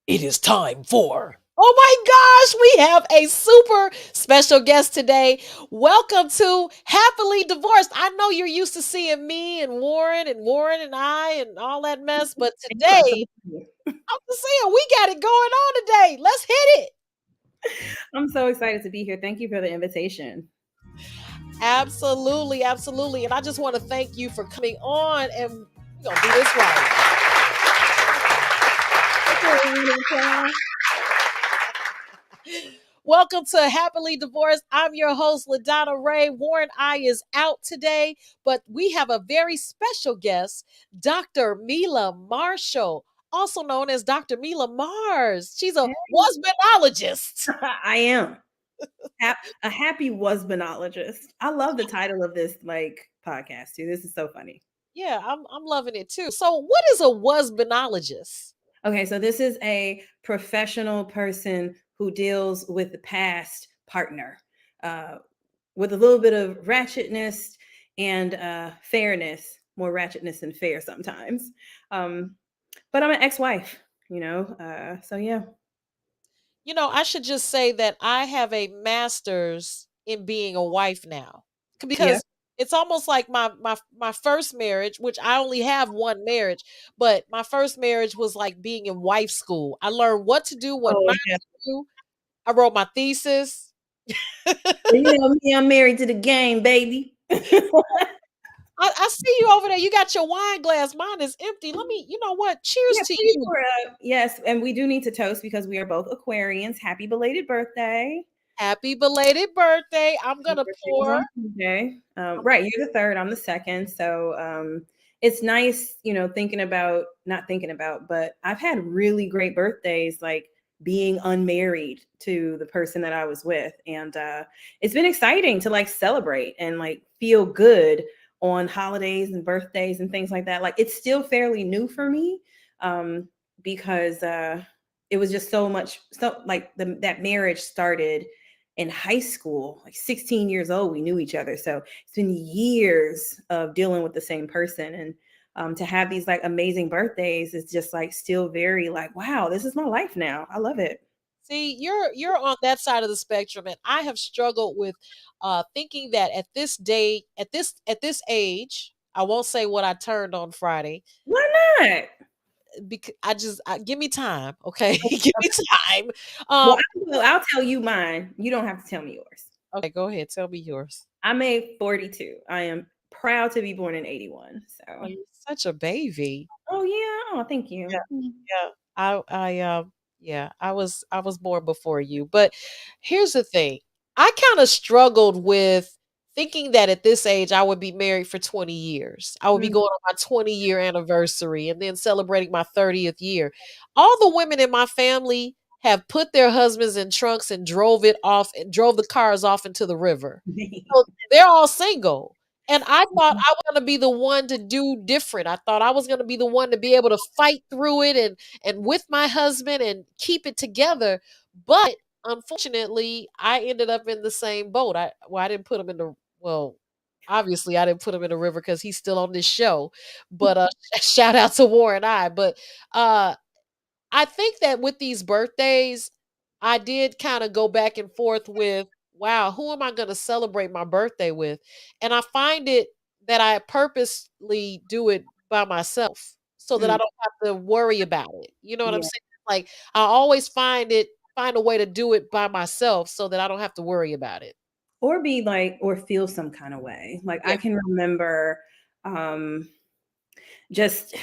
It is time for. Oh my gosh, we have a super special guest today. Welcome to Happily Divorced. I know you're used to seeing me and Warren and I and all that mess, but Thank you. I'm so today I'm just saying we got it going on today. Let's hit it. I'm so excited to be here. Thank you for the invitation. Absolutely, absolutely. And I just want to thank you for coming on and we're gonna do this right. Welcome to Happily Divorced. I'm your host, LaDonna Raeh. Warren I is out today, but we have a very special guest, Dr. Mila Marshall, also known as Dr. Mila Mars. She's a husbandologist. I am a happy husbandologist. I love the title of this podcast too. This is so funny. Yeah, I'm loving it too. So, what is a husbandologist? Okay, so this is a professional person who deals with the past partner with a little bit of ratchetness and fairness, more ratchetness than fair sometimes. But I'm an ex-wife, so yeah. I should just say that I have a master's in being a wife now Yeah. because it's almost like my first marriage, which I only have one marriage, but my first marriage was like being in wife school. I learned what to do, what Oh not yeah. to do. I wrote my thesis. You know me, I'm married to the game, baby. I see you over there. You got your wine glass. Mine is empty. Let me, you know what? Cheers Yeah, to please you. pour up. Yes, and we do need to toast because we are both Aquarians. Happy belated birthday. Happy belated birthday. I'm My gonna birthday was pour. on Tuesday. Right, you're the third, I'm the second. So it's nice, not thinking about, but I've had really great birthdays, like being unmarried to the person that I was with. And it's been exciting to like celebrate and like feel good on holidays and birthdays and things like that. Like it's still fairly new for me because it was just so like that marriage started in high school, like 16 years old, we knew each other. So it's been years of dealing with the same person. And to have these like amazing birthdays is just like still very like, wow, this is my life now. I love it. See, you're on that side of the spectrum, and I have struggled with thinking that at this day, at this age, I won't say what I turned on Friday Why not? because give me time, okay? Give me time. Well, Um, I'll tell you mine. You don't have to tell me yours. okay, go ahead, tell me yours. I'm a 42. I am proud to be born in 81. Oh, So, you're such a baby. oh, yeah. Oh, thank you. Yeah, yeah. Yeah, I was born before you. But here's the thing. I kind of struggled with thinking that at this age I would be married for 20 years. I would be Mm. going on my 20-year anniversary and then celebrating my 30th year. All the women in my family have put their husbands in trunks and drove the cars off into the river. So they're all single. And I thought I was gonna be the one to do different. I thought I was gonna be the one to be able to fight through it and with my husband and keep it together. But unfortunately, I ended up in the same boat. I didn't put him in the well, obviously I didn't put him in the river because he's still on this show. But shout out to Warren I. But uh I think that with these birthdays, I did kind of go back and forth with, wow, who am I going to celebrate my birthday with? And I find it that I purposely do it by myself so that I Mm, don't have to worry about it. You know what I'm yeah. saying? Like I always find a way to do it by myself so that I don't have to worry about it. Or be like, or feel some kind of way. Like Yeah. I can remember um, just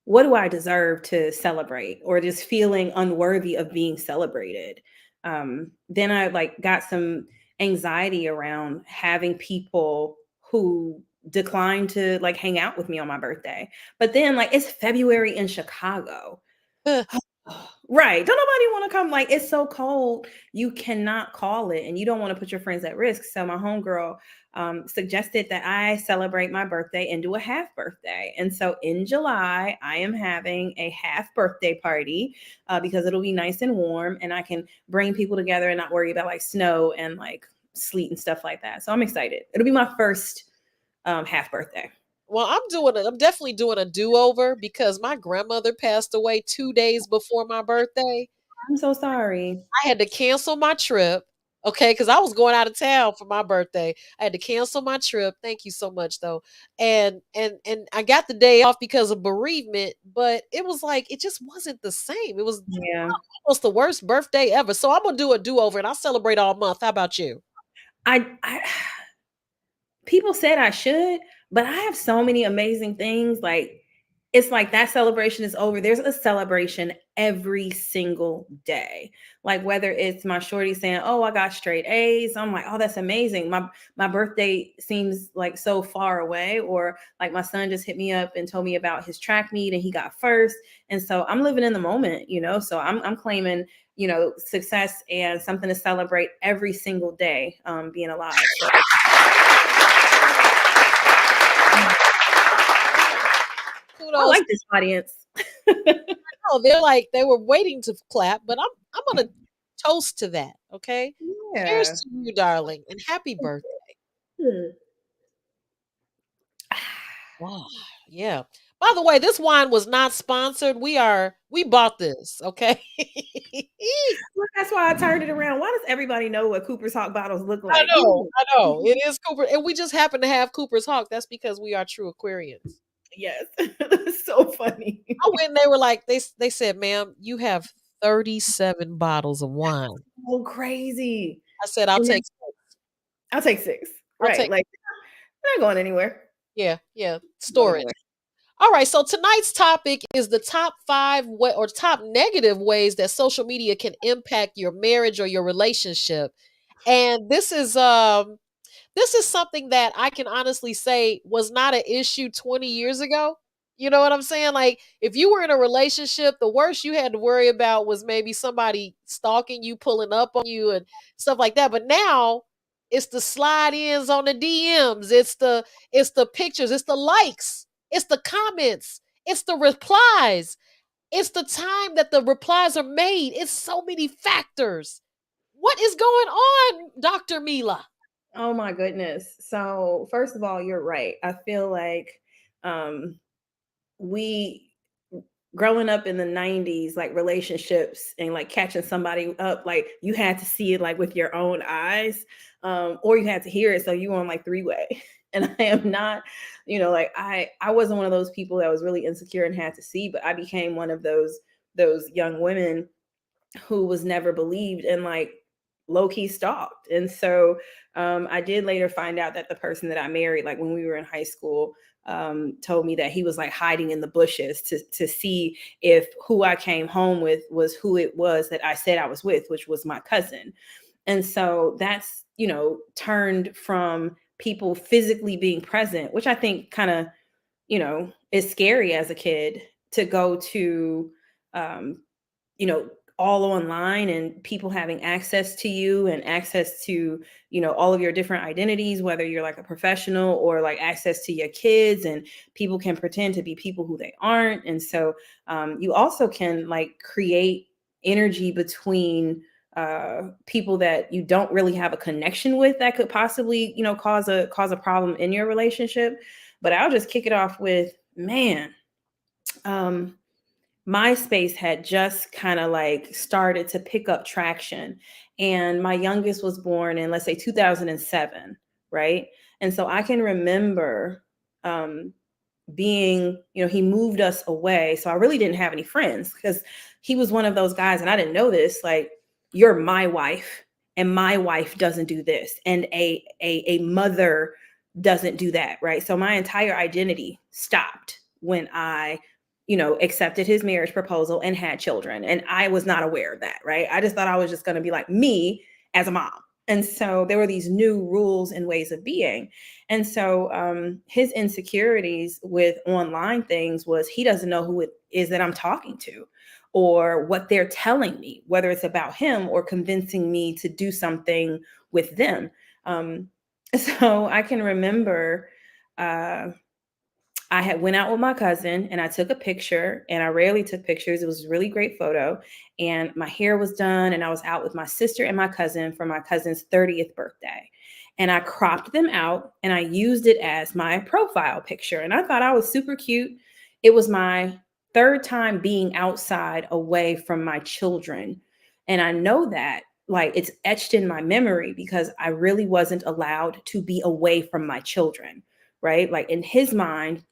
what do I deserve to celebrate or just feeling unworthy of being celebrated. Then I like got some anxiety around having people who decline to like hang out with me on my birthday. But then like it's February in Chicago. Right. Don't nobody want to come. Like, it's so cold. You cannot call it and you don't want to put your friends at risk. So, my homegirl suggested that I celebrate my birthday and do a half birthday. And so, in July, I am having a half birthday party because it'll be nice and warm and I can bring people together and not worry about like snow and like sleet and stuff like that. So, I'm excited. It'll be my first half birthday. Well, I'm definitely doing a do-over because my grandmother passed away 2 days before my birthday. I'm so sorry. I had to cancel my trip, okay, because I was going out of town for my birthday. I had to cancel my trip. Thank you so much, though. And I got the day off because of bereavement, but it was like it just wasn't the same. It was Yeah. almost the worst birthday ever. So I'm gonna do a do-over and I'll celebrate all month. How about you? I people said I should, but I have so many amazing things. Like, it's like that celebration is over. There's a celebration every single day. Like whether it's my shorty saying, "Oh, I got straight A's," I'm like, "Oh, that's amazing." My birthday seems like so far away, or like my son just hit me up and told me about his track meet and he got first. And so I'm living in the moment, you know. So I'm claiming, success and something to celebrate every single day, being alive. So I Kudos. like this audience. No, they're like they were waiting to clap, but I'm gonna toast to that. Okay. Cheers Yeah. to you, darling, and happy birthday. Hmm. Wow. Yeah. By the way, this wine was not sponsored. We bought this, okay? Well, that's why I turned it around. Why does everybody know what Cooper's Hawk bottles look I like? know, Even I know. It is Cooper, and we just happen to have Cooper's Hawk. That's because we are true Aquarians. yes, that's so funny. I went and they were like, they said, ma'am, you have 37 bottles of wine. So crazy. I said, I'll And take then I'll take 6. I'll Right. take Like, they're not going anywhere. yeah, yeah. Going Storage. anywhere. All right, so tonight's topic is the top 5 or top negative ways that social media can impact your marriage or your relationship. And this is something that I can honestly say was not an issue 20 years ago. You know what I'm saying? Like, if you were in a relationship, the worst you had to worry about was maybe somebody stalking you, pulling up on you, and stuff like that. But now it's the slide ins on the DMs, it's the pictures, it's the likes, it's the comments, it's the replies, it's the time that the replies are made. It's so many factors. What is going on, Dr. Mila? Oh my goodness. So, first of all, you're right. I feel like um we growing up in the 90s, like relationships and like catching somebody up, like you had to see it like with your own eyes, or you had to hear it, so you were on like three-way. And I am not, like I wasn't one of those people that was really insecure and had to see, but I became one of those young women who was never believed and like low key stalked. And so I did later find out that the person that I married, like when we were in high school, told me that he was like hiding in the bushes to see if who I came home with was who it was that I said I was with, which was my cousin. And so that's, turned from people physically being present, which I think kind of, is scary as a kid, to go to um, you know all online and people having access to you and access to all of your different identities, whether you're like a professional or like access to your kids, and people can pretend to be people who they aren't. And so you also can like create energy between people that you don't really have a connection with, that could possibly cause a problem in your relationship. But I'll just kick it off with, man, um MySpace had just kind of like started to pick up traction. And my youngest was born in, let's say, 2007, right? And so I can remember um, being, he moved us away. So I really didn't have any friends because he was one of those guys, and I didn't know this, like, you're my wife and my wife doesn't do this. And a mother doesn't do that, right? So my entire identity stopped when I accepted his marriage proposal and had children. And I was not aware of that, right? I just thought I was just going to be like me as a mom. And so there were these new rules and ways of being. And so his insecurities with online things was he doesn't know who it is that I'm talking to or what they're telling me, whether it's about him or convincing me to do something with them. Um, so I can remember uh, I had went out with my cousin and I took a picture, and I rarely took pictures. It was a really great photo, and my hair was done, and I was out with my sister and my cousin for my cousin's 30th birthday. and I cropped them out and I used it as my profile picture. And I thought I was super cute. It was my third time being outside away from my children. And I know that like it's etched in my memory because I really wasn't allowed to be away from my children, right? Like in his mind,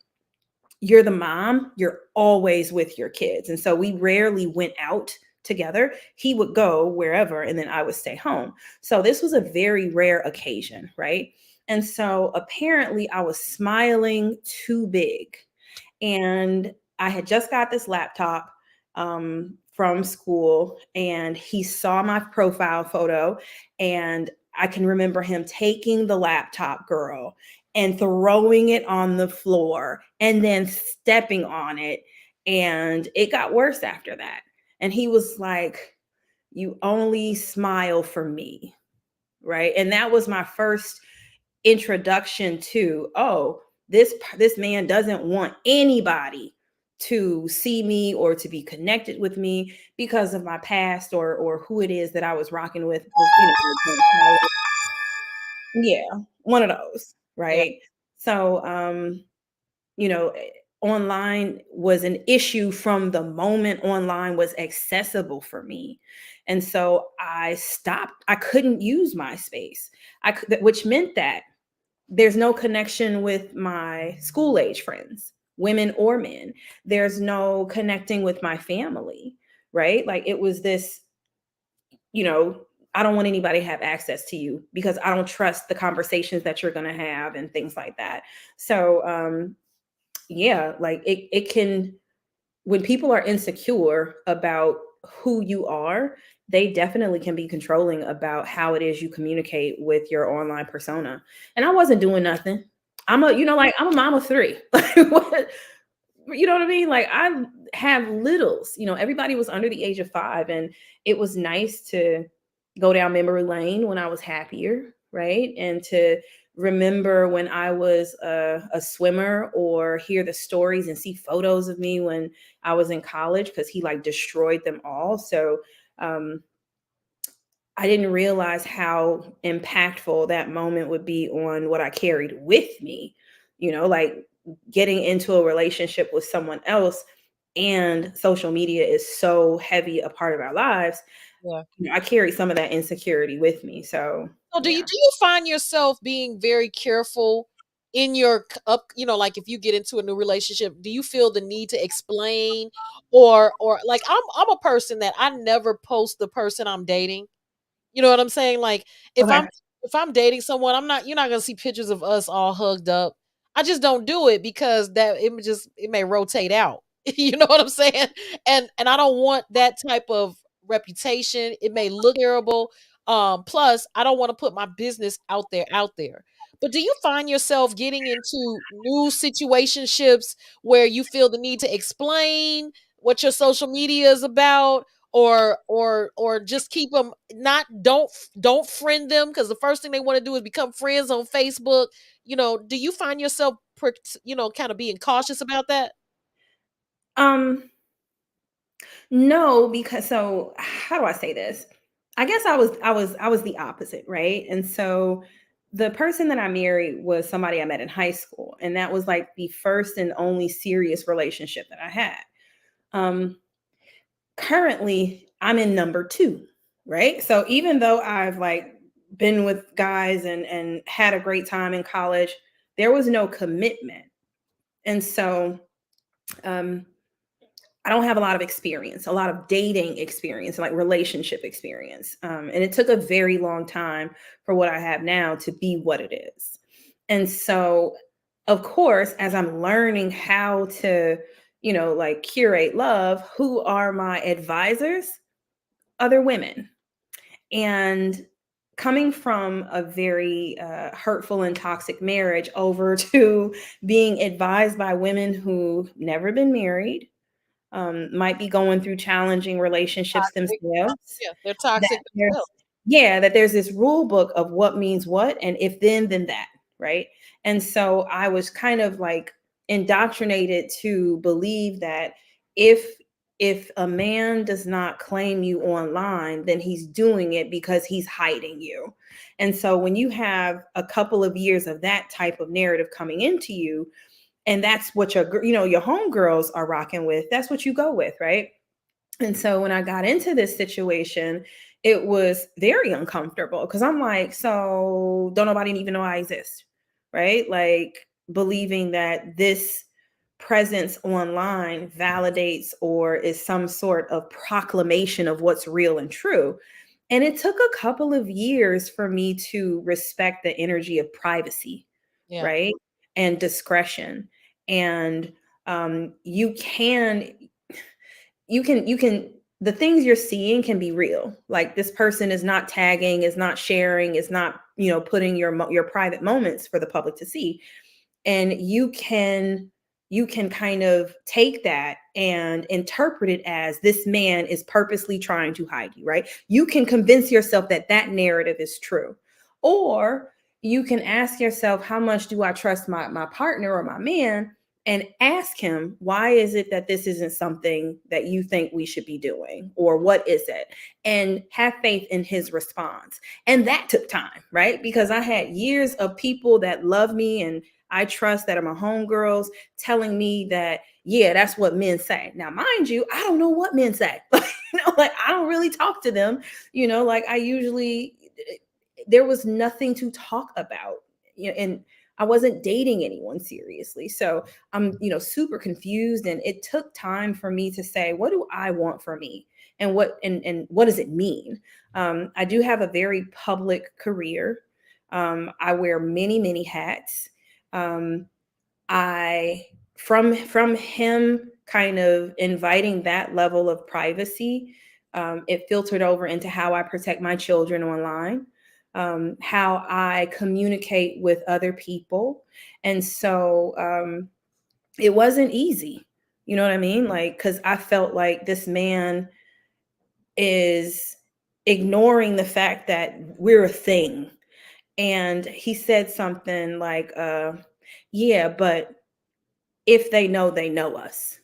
you're the mom, you're always with your kids. And so we rarely went out together. He would go wherever and then I would stay home. So this was a very rare occasion, right? And so apparently I was smiling too big. And I had just got this laptop from school, and he saw my profile photo. And I can remember him taking the laptop, girl, and throwing it on the floor and then stepping on it. And it got worse after that. And he was like, "You only smile for me." Right. And that was my first introduction to, oh, this man doesn't want anybody to see me or to be connected with me because of my past or who it is that I was rocking with, yeah, one of those, Yeah. right? So you know, online was an issue from the moment online was accessible for me. And so I stopped. I couldn't use MySpace. Which meant that there's no connection with my school age friends, women or men. There's no connecting with my family, right? Like it was this, you know, I don't want anybody to have access to you because I don't trust the conversations that you're going to have and things like that. So, yeah, like it can, when people are insecure about who you are, they definitely can be controlling about how it is you communicate with your online persona. And I wasn't doing nothing. I'm a mom of three. Like, what? You know what I mean? Like I have littles, everybody was under the age of 5. And it was nice to go down memory lane when I was happier, right? And to remember when I was a swimmer, or hear the stories and see photos of me when I was in college, because he like destroyed them all. So um, I didn't realize how impactful that moment would be on what I carried with me, like getting into a relationship with someone else, and social media is so heavy a part of our lives. Yeah. I carry some of that insecurity with me. So, So yeah. do you find yourself being very careful in your like if you get into a new relationship, do you feel the need to explain, or like I'm a person that I never post the person I'm dating. You know what I'm saying? Like if I'm Okay. if I'm dating someone, you're not gonna see pictures of us all hugged up. I just don't do it because it may rotate out. You know what I'm saying? And I don't want that type of reputation. It may look terrible. Plus I don't want to put my business out there. But do you find yourself getting into new situationships where you feel the need to explain what your social media is about, or just keep them, not don't friend them, because the first thing they want to do is become friends on Facebook? Do you find yourself kind of being cautious about that? Um, no, because so how do I say this? I guess I was the opposite, right? And so the person that I married was somebody I met in high school, and that was like the first and only serious relationship that I had. Um, Currently I'm in number 2, right? So even though I've like been with guys and had a great time in college, there was no commitment. And so um I don't have a lot of experience, a lot of dating experience, like relationship experience. And it took a very long time for what I have now to be what it is. And so, of course, as I'm learning how to, like curate love, who are my advisors? Other women. And coming from a very hurtful and toxic marriage over to being advised by women who've never been married, might be going through challenging relationships Toxic. themselves, Yeah, they're that toxic there's themselves. that there's this rule book of what means what, and if then that, right? And so I was kind of like indoctrinated to believe that if if a man does not claim you online, then he's doing it because he's hiding you. And so when you have a couple of years of that type of narrative coming into you, and that's what your homegirls are rocking with, that's what you go with, right? And so when I got into this situation, it was very uncomfortable because I'm like, so don't nobody even know I exist, right? Like believing that this presence online validates or is some sort of proclamation of what's real and true. And it took a couple of years for me to respect the energy of privacy, Yeah. right? And discretion. And you can the things you're seeing can be real. Like this person is not tagging, is not sharing, is not, putting your private moments for the public to see. And you can kind of take that and interpret it as this man is purposely trying to hide you, right? You can convince yourself that that narrative is true. Or you can ask yourself, how much do I trust my partner or my man, and ask him, why is it that this isn't something that you think we should be doing, or what is it? And have faith in his response. And that took time, right? Because I had years of people that love me and I trust, that are my homegirls, telling me that, yeah, that's what men say. Now, mind you, I don't know what men say. Like I don't really talk to them. Like I usually, there was nothing to talk about. And I wasn't dating anyone seriously. So I'm, super confused. And it took time for me to say, what do I want for me? And what does it mean? I do have a very public career. I wear many, many hats. um, I from him kind of inviting that level of privacy, it filtered over into how I protect my children online, how I communicate with other people, and so it wasn't easy. You know what I mean? Like, because I felt like this man is ignoring the fact that we're a thing. And he said something like, yeah, but if they know us.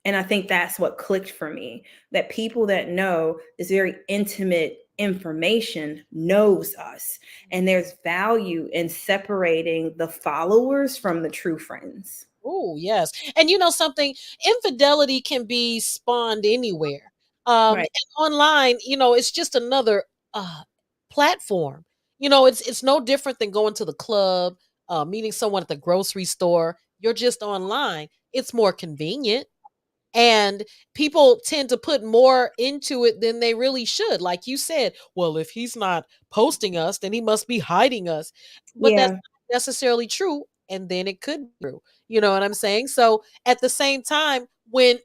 And I think that's what clicked for me, that people that know this very intimate information knows us. And there's value in separating the followers from the true friends. Oh, yes. And you know something, infidelity can be spawned anywhere. And Right. online, it's just another uh platform. It's no different than going to the club, meeting someone at the grocery store. You're just online. It's more convenient. And people tend to put more into it than they really should. Like you said, well, if he's not posting us, then he must be hiding us. But that's Yeah. not necessarily true. And then it could be true. You know what I'm saying? So at the same time, when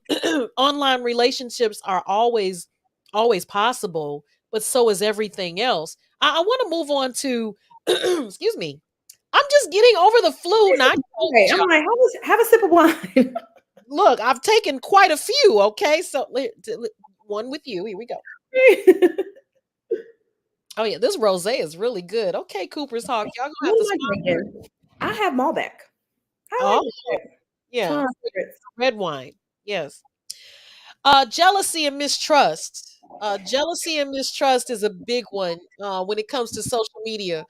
online relationships are always possible, but so is everything else. I want to move on to excuse me. I'm just getting over the flu, not Right. I'm like, have a sip of wine. look, I've taken quite a few. Okay, so one with you. Here we go. Oh yeah, this rosé is really good. Okay, Cooper's Hawk, y'all gonna have What to am I sponsor. drinking? I have Malbec. I Oh like Malbec. It's one yeah, of my favorites. red wine. Yes. Jealousy and mistrust. Jealousy and mistrust is a big one when it comes to social media.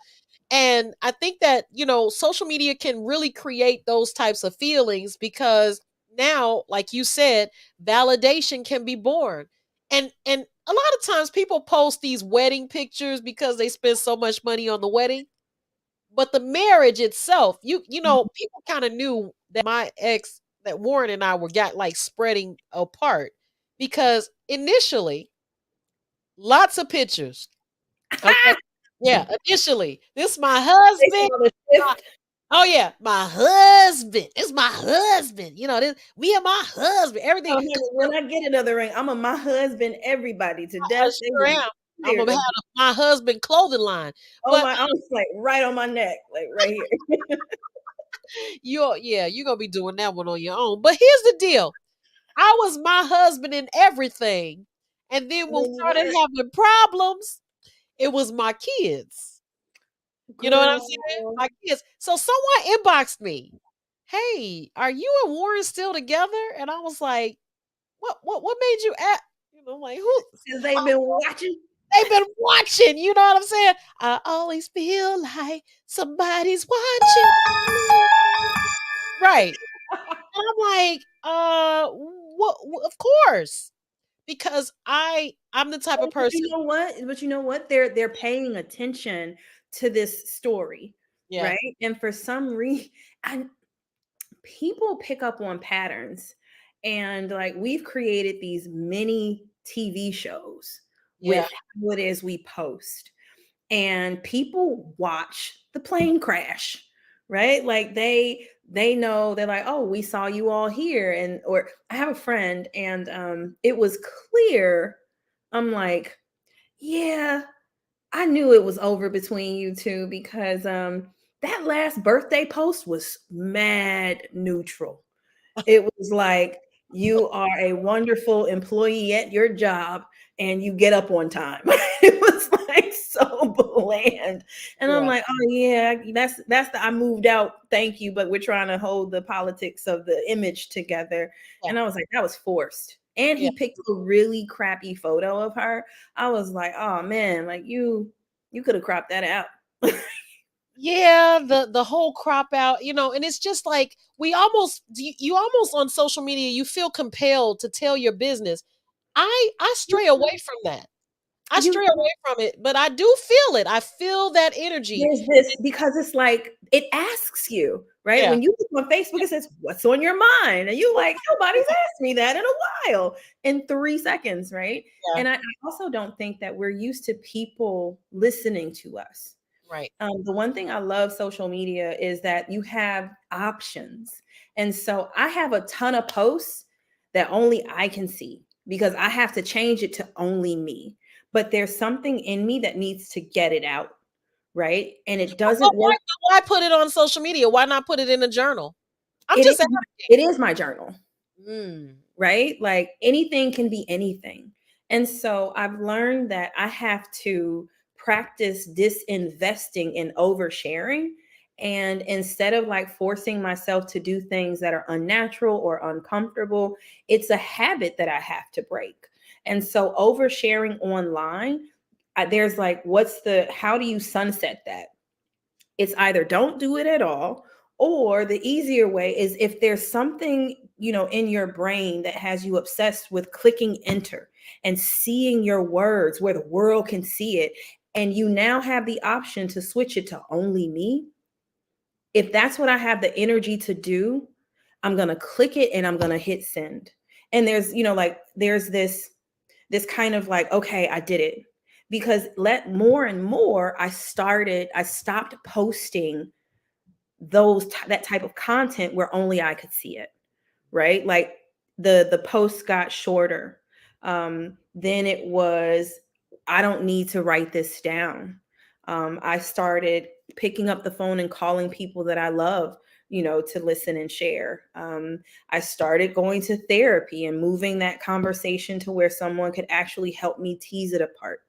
And I think that, social media can really create those types of feelings because now, like you said, validation can be born. And a lot of times people post these wedding pictures because they spend so much money on the wedding. But the marriage itself, people kind of knew that my ex, that Warren and I were got like spreading apart because initially, lots of pictures. Okay. Yeah, initially, this my They husband. saw the my- shift. Oh yeah, my husband. It's my husband. This me and my husband. Everything. Oh, honey, when I get another ring, I'm a my husband, everybody to I death. They sure will be am. I'm clear gonna have of, my husband clothing line. oh But my, I'm just like right on my neck, like right here. you're gonna be doing that one on your own. But here's the deal. I was my husband in everything. And then And when we then you started were, having problems, it was my kids. You know what I'm saying? girl. My kids. So someone inboxed me, "Hey, are you and Warren still together?" And I was like, "What made you act? You know, like who? Since they've been watching. They've been watching. You know what I'm saying? I always feel like somebody's watching. Right. And I'm like, what? Of course, because I'm the type of But you person. know what? But you know what? They're paying attention to this story, Yeah, right? And for some reason, and people pick up on patterns, and like we've created these mini TV shows yeah, with how it is we post, and people watch the plane crash, right? Like they know, they're like, oh, we saw you all here. And or I have a friend, and it was clear. I'm like, yeah, I knew it was over between you two because that last birthday post was mad neutral. It was like, you are a wonderful employee at your job and you get up on time. It was like so bland. And I'm yeah, like, oh yeah, that's the I moved out. Thank you. But we're trying to hold the politics of the image together. yeah, And I was like, that was forced. And yeah. he picked a really crappy photo of her. I was like, oh man, like you could have cropped that out. Yeah, the whole crop out, and it's just like you almost on social media, you feel compelled to tell your business. I stray away from that. I You stray away from it, but I do feel it. I feel that energy. There's this, because it's like it asks you, right? Yeah, When you look on Facebook, it says, "What's on your mind?" And you like, nobody's asked me that in a while, in 3 seconds, right? yeah, And I also don't think that we're used to people listening to us. right. The one thing I love social media is that you have options, and so I have a ton of posts that only I can see because I have to change it to only me. But there's something in me that needs to get it out, right? And it But doesn't why work. why put it on social media? Why not put it in a journal? I'm It is just asking. it is my journal, Mm, right? Like anything can be anything. And so I've learned that I have to practice disinvesting in oversharing. And instead of like forcing myself to do things that are unnatural or uncomfortable, it's a habit that I have to break. And so oversharing online, there's like, how do you sunset that? It's either don't do it at all, or the easier way is if there's something, in your brain that has you obsessed with clicking enter and seeing your words where the world can see it, and you now have the option to switch it to only me. If that's what I have the energy to do, I'm going to click it and I'm going to hit send. And there's, like there's this kind of like, okay, I did it. Because let more and more, I stopped posting that type of content where only I could see it, right? Like the posts got shorter. Then it was, I don't need to write this down. I started picking up the phone and calling people that I love, to listen and share. I started going to therapy and moving that conversation to where someone could actually help me tease it apart.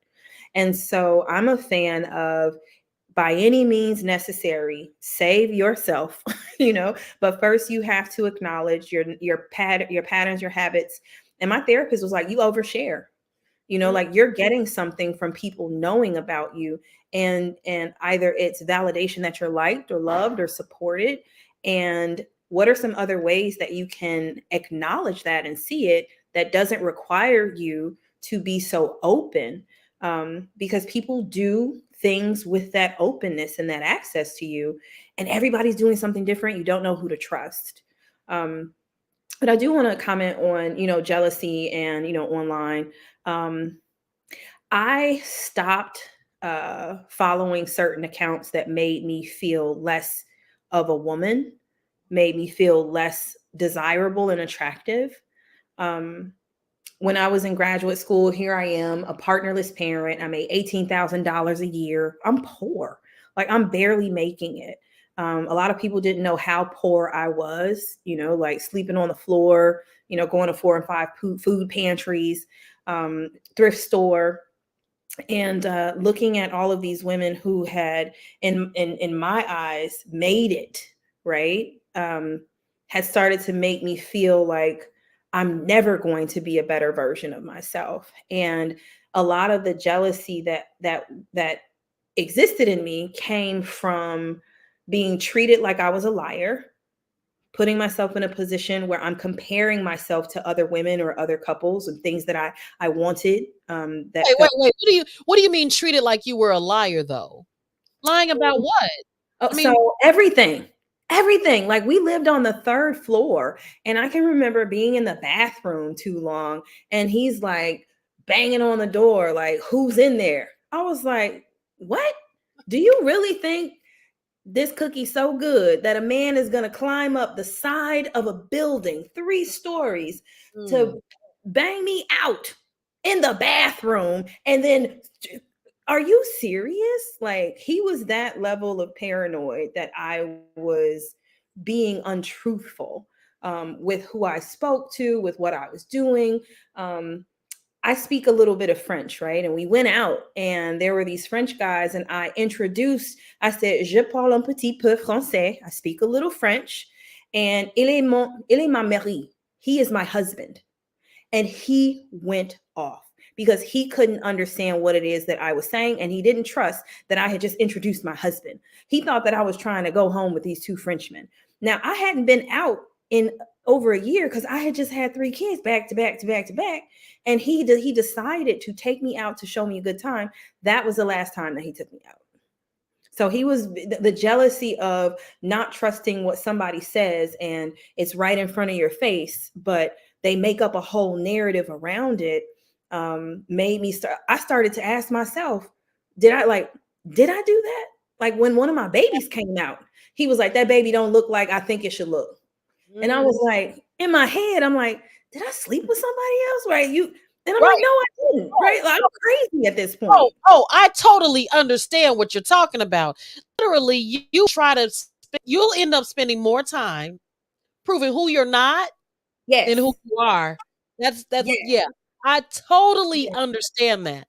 And so I'm a fan of, by any means necessary, save yourself, but first you have to acknowledge your patterns, your habits. And my therapist was like, you overshare, mm, like you're getting something from people knowing about you, and either it's validation that you're liked or loved or supported. And what are some other ways that you can acknowledge that and see it, that doesn't require you to be so open? Because people do things with that openness and that access to you, and everybody's doing something different. You don't know who to trust. um, but I do want to comment on, jealousy and, online. um, I stopped following certain accounts that made me feel less of a woman, made me feel less desirable and attractive. um, when I was in graduate school, here I am, a partnerless parent. I made $18,000 a year. I'm poor. Like I'm barely making it. A lot of people didn't know how poor I was, like sleeping on the floor, going to 4 and 5 food pantries, thrift store, and looking at all of these women who had, in my eyes, made it, right? Had started to make me feel like I'm never going to be a better version of myself. And a lot of the jealousy that existed in me came from being treated like I was a liar, putting myself in a position where I'm comparing myself to other women or other couples and things that I wanted, that Wait, wait, felt. wait. What do you mean treated like you were a liar though? Lying about what? Oh, I mean, so everything. Like, we lived on the third floor, and I can remember being in the bathroom too long, and he's like banging on the door, like, "Who's in there?" I was like, "What? Do you really think this cookie's so good that a man is going to climb up the side of a building 3 stories mm, to bang me out in the bathroom? And then, are you serious?" Like, he was that level of paranoid that I was being untruthful, with who I spoke to, with what I was doing. Um, I speak a little bit of French, right? And we went out, and there were these French guys, and I said, "Je parle un petit peu français." I speak a little French. And il est ma mari. He is my husband. And he went off because he couldn't understand what it is that I was saying. And he didn't trust that I had just introduced my husband. He thought that I was trying to go home with these 2 Frenchmen. Now, I hadn't been out in over a year because I had just had 3 kids back to back to back to back. And he decided to take me out to show me a good time. That was the last time that he took me out. So he was the jealousy of not trusting what somebody says, and it's right in front of your face, but they make up a whole narrative around it. Made me start. I started to ask myself, did I like? Did I do that? Like, when one of my babies came out, he was like, "That baby don't look like I think it should look." And I mm, was like, in my head, I'm like, "Did I sleep with somebody else?" Right? And I'm like, right. "No, I didn't." Oh, Right? Like, I'm crazy at this oh, point. oh, I totally understand what you're talking about. Literally, you try to you'll end up spending more time proving who you're not than who Yes. you are. That's Yes. yeah. I totally Yes. understand that.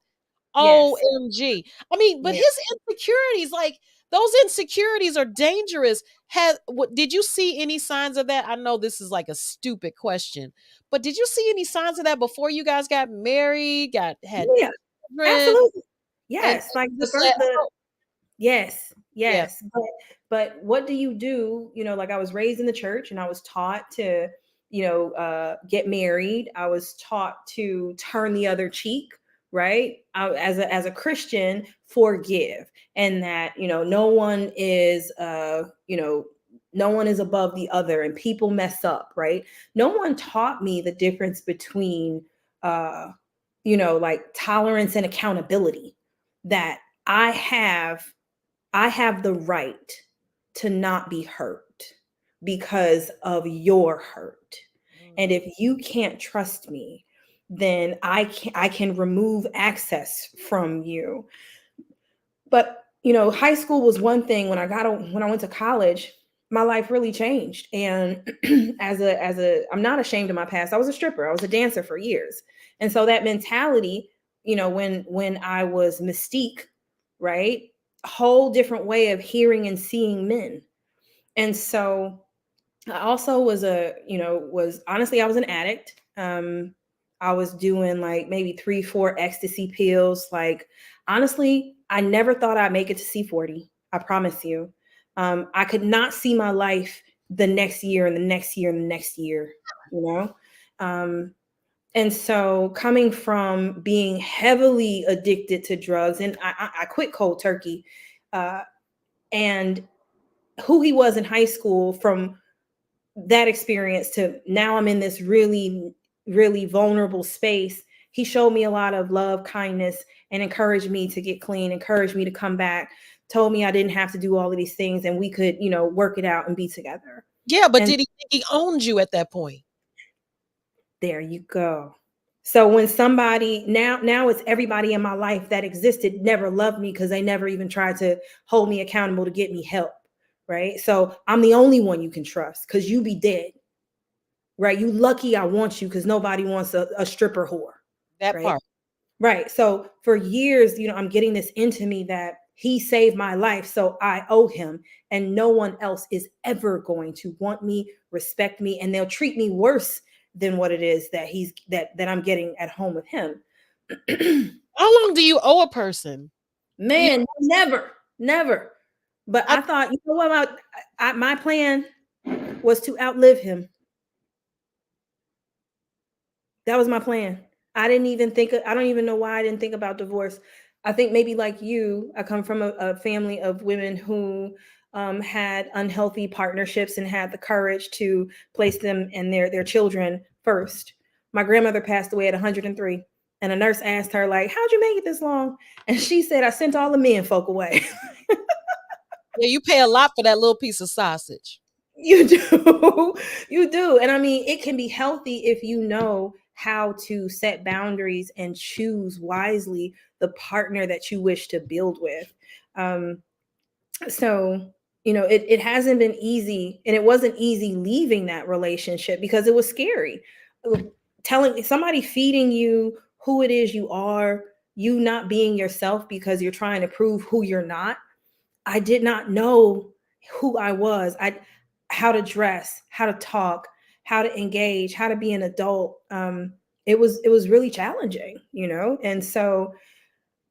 Yes. OMG. I mean, but Yeah. his insecurities, like those insecurities are dangerous. Did you see any signs of that? I know this is like a stupid question, but did you see any signs of that before you guys got married, got had Yeah. children, Absolutely. and Yes. Like, the just first said, the oh, yes. yeah, Yes. But what do you do? Like, I was raised in the church, and I was taught to, get married. I was taught to turn the other cheek, right? As a Christian, forgive. And that, no one is above the other, and people mess up, right? No one taught me the difference between, uh like, tolerance and accountability. That I have I have the right to not be hurt because of your hurt. And mm, if you can't trust me, then I can remove access from you. But, high school was one thing. When I went to college, my life really changed. And I'm not ashamed of my past. I was a stripper. I was a dancer for years. And so that mentality, when I was Mystique, right? A whole different way of hearing and seeing men. And so I also was honestly, I was an addict. I was doing like maybe 3, 4 ecstasy pills. Like, honestly, I never thought I'd make it to C40. I promise you. I could not see my life the next year and the next year and the next year, you know? Um, and so, coming from being heavily addicted to drugs, and I quit cold turkey, uh, and who he was in high school, from that experience to now I'm in this really, really vulnerable space. He showed me a lot of love, kindness, and encouraged me to get clean, encouraged me to come back, told me I didn't have to do all of these things, and we could, work it out and be together. yeah. But And did he think he owned you at that point? there you go. So when somebody, now it's everybody in my life that existed never loved me because they never even tried to hold me accountable to get me help. Right. So I'm the only one you can trust because you be dead. Right. You lucky I want you because nobody wants a stripper whore. That Right. part. Right. So for years, I'm getting this into me that he saved my life. So I owe him. And no one else is ever going to want me, respect me, and they'll treat me worse than what it is that I'm getting at home with him. How long do you owe a person? You Man, never, never. But I I thought, you know what, my plan was to outlive him. That was my plan. I don't even know why I didn't think about divorce. I think maybe like you, I come from a family of women who had unhealthy partnerships and had the courage to place them and their children first. My grandmother passed away at 103, and a nurse asked her, like, how'd you make it this long? And she said, I sent all the men folk away. Yeah, you pay a lot for that little piece of sausage. You do. You do. And I mean, it can be healthy if you know how to set boundaries and choose wisely the partner that you wish to build with. Um, so, it hasn't been easy, and it wasn't easy leaving that relationship because it was scary. Telling somebody, feeding you who it is you are, you not being yourself because you're trying to prove who you're not. I did not know who I was. How to dress, how to talk, how to engage, how to be an adult. It was really challenging, and so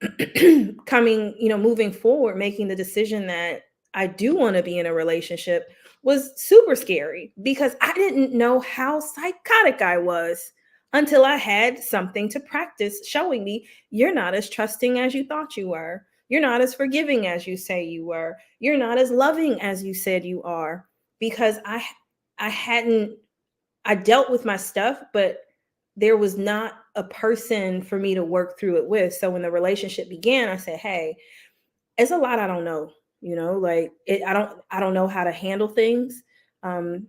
moving forward, making the decision that I do want to be in a relationship was super scary because I didn't know how psychotic I was until I had something to practice showing me you're not as trusting as you thought you were. You're not as forgiving as you say you were. You're not as loving as you said you are. Because I hadn't I dealt with my stuff, but there was not a person for me to work through it with. So when the relationship began, I said, "Hey, it's a lot I don't know. Like I don't know how to handle things." Um,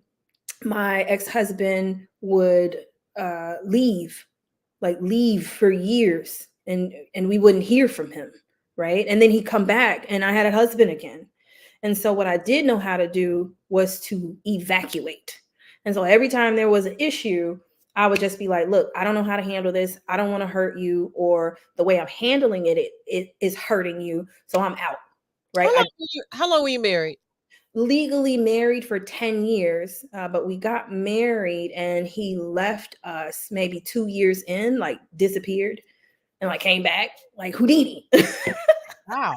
my ex-husband would leave for years, and we wouldn't hear from him, right? And then he'd come back, and I had a husband again. And so what I did know how to do was to evacuate. And so every time there was an issue, I would just be like, look, I don't know how to handle this. I don't want to hurt you, or the way I'm handling it is hurting you. So I'm out. Right. I How long were you married? legally married for 10 years, but we got married and he left us maybe 2 years in, like disappeared, and like came back like Houdini. Wow.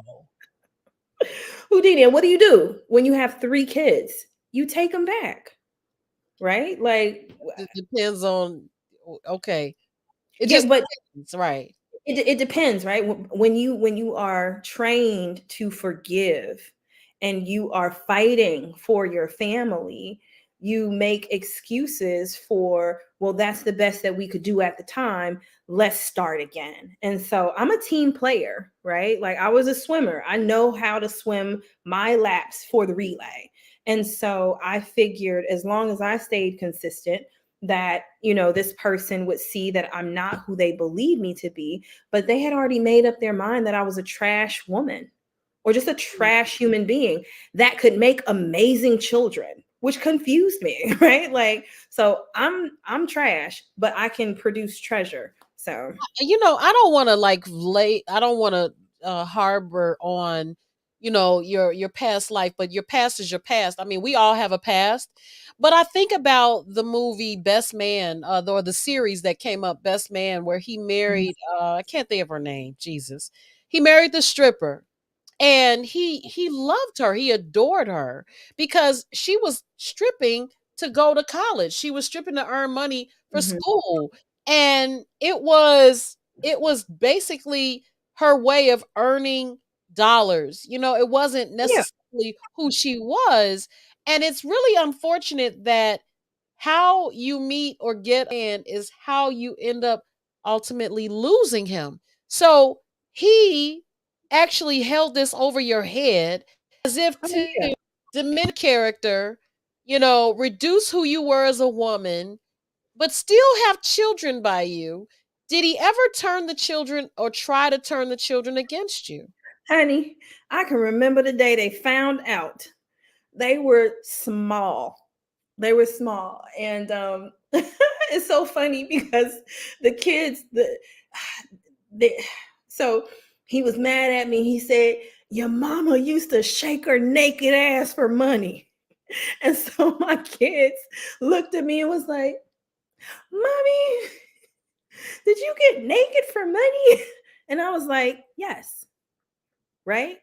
Houdini. And what do you do when you have 3 kids? You take them back, right? Like, It depends on okay. It yeah, just but depends, right. it depends, right? When you are trained to forgive and you are fighting for your family, you make excuses for, well, that's the best that we could do at the time. Let's start again. And so I'm a team player, right? Like, I was a swimmer. I know how to swim my laps for the relay. And so I figured as long as I stayed consistent, that this person would see that I'm not who they believe me to be. But they had already made up their mind that I was a trash woman, or just a trash human being that could make amazing children, which confused me. Right? Like, so I'm trash, but I can produce treasure. So I don't want to I don't want to harbor on your past life, but your past is your past. I mean, we all have a past. But I think about the movie Best Man, or the series that came up, Best Man, where he married I can't think of her name, Jesus. He married the stripper, and he loved her, he adored her, because she was stripping to go to college, she was stripping to earn money for mhm. school, and it was basically her way of earning dollars. It wasn't Yeah. necessarily who she was. And it's really unfortunate that how you meet or get in is how you end up ultimately losing him. So he actually held this over your head as if Oh yeah. to diminish character, reduce who you were as a woman, but still have children by you. Did he ever turn the children or try to turn the children against you? Honey, I can remember the day they found out. They were small. They were small. And it's so funny because the kids, the so he was mad at me. He said, your mama used to shake her naked ass for money. And so my kids looked at me and was like, Mommy, did you get naked for money? And I was like, yes, right?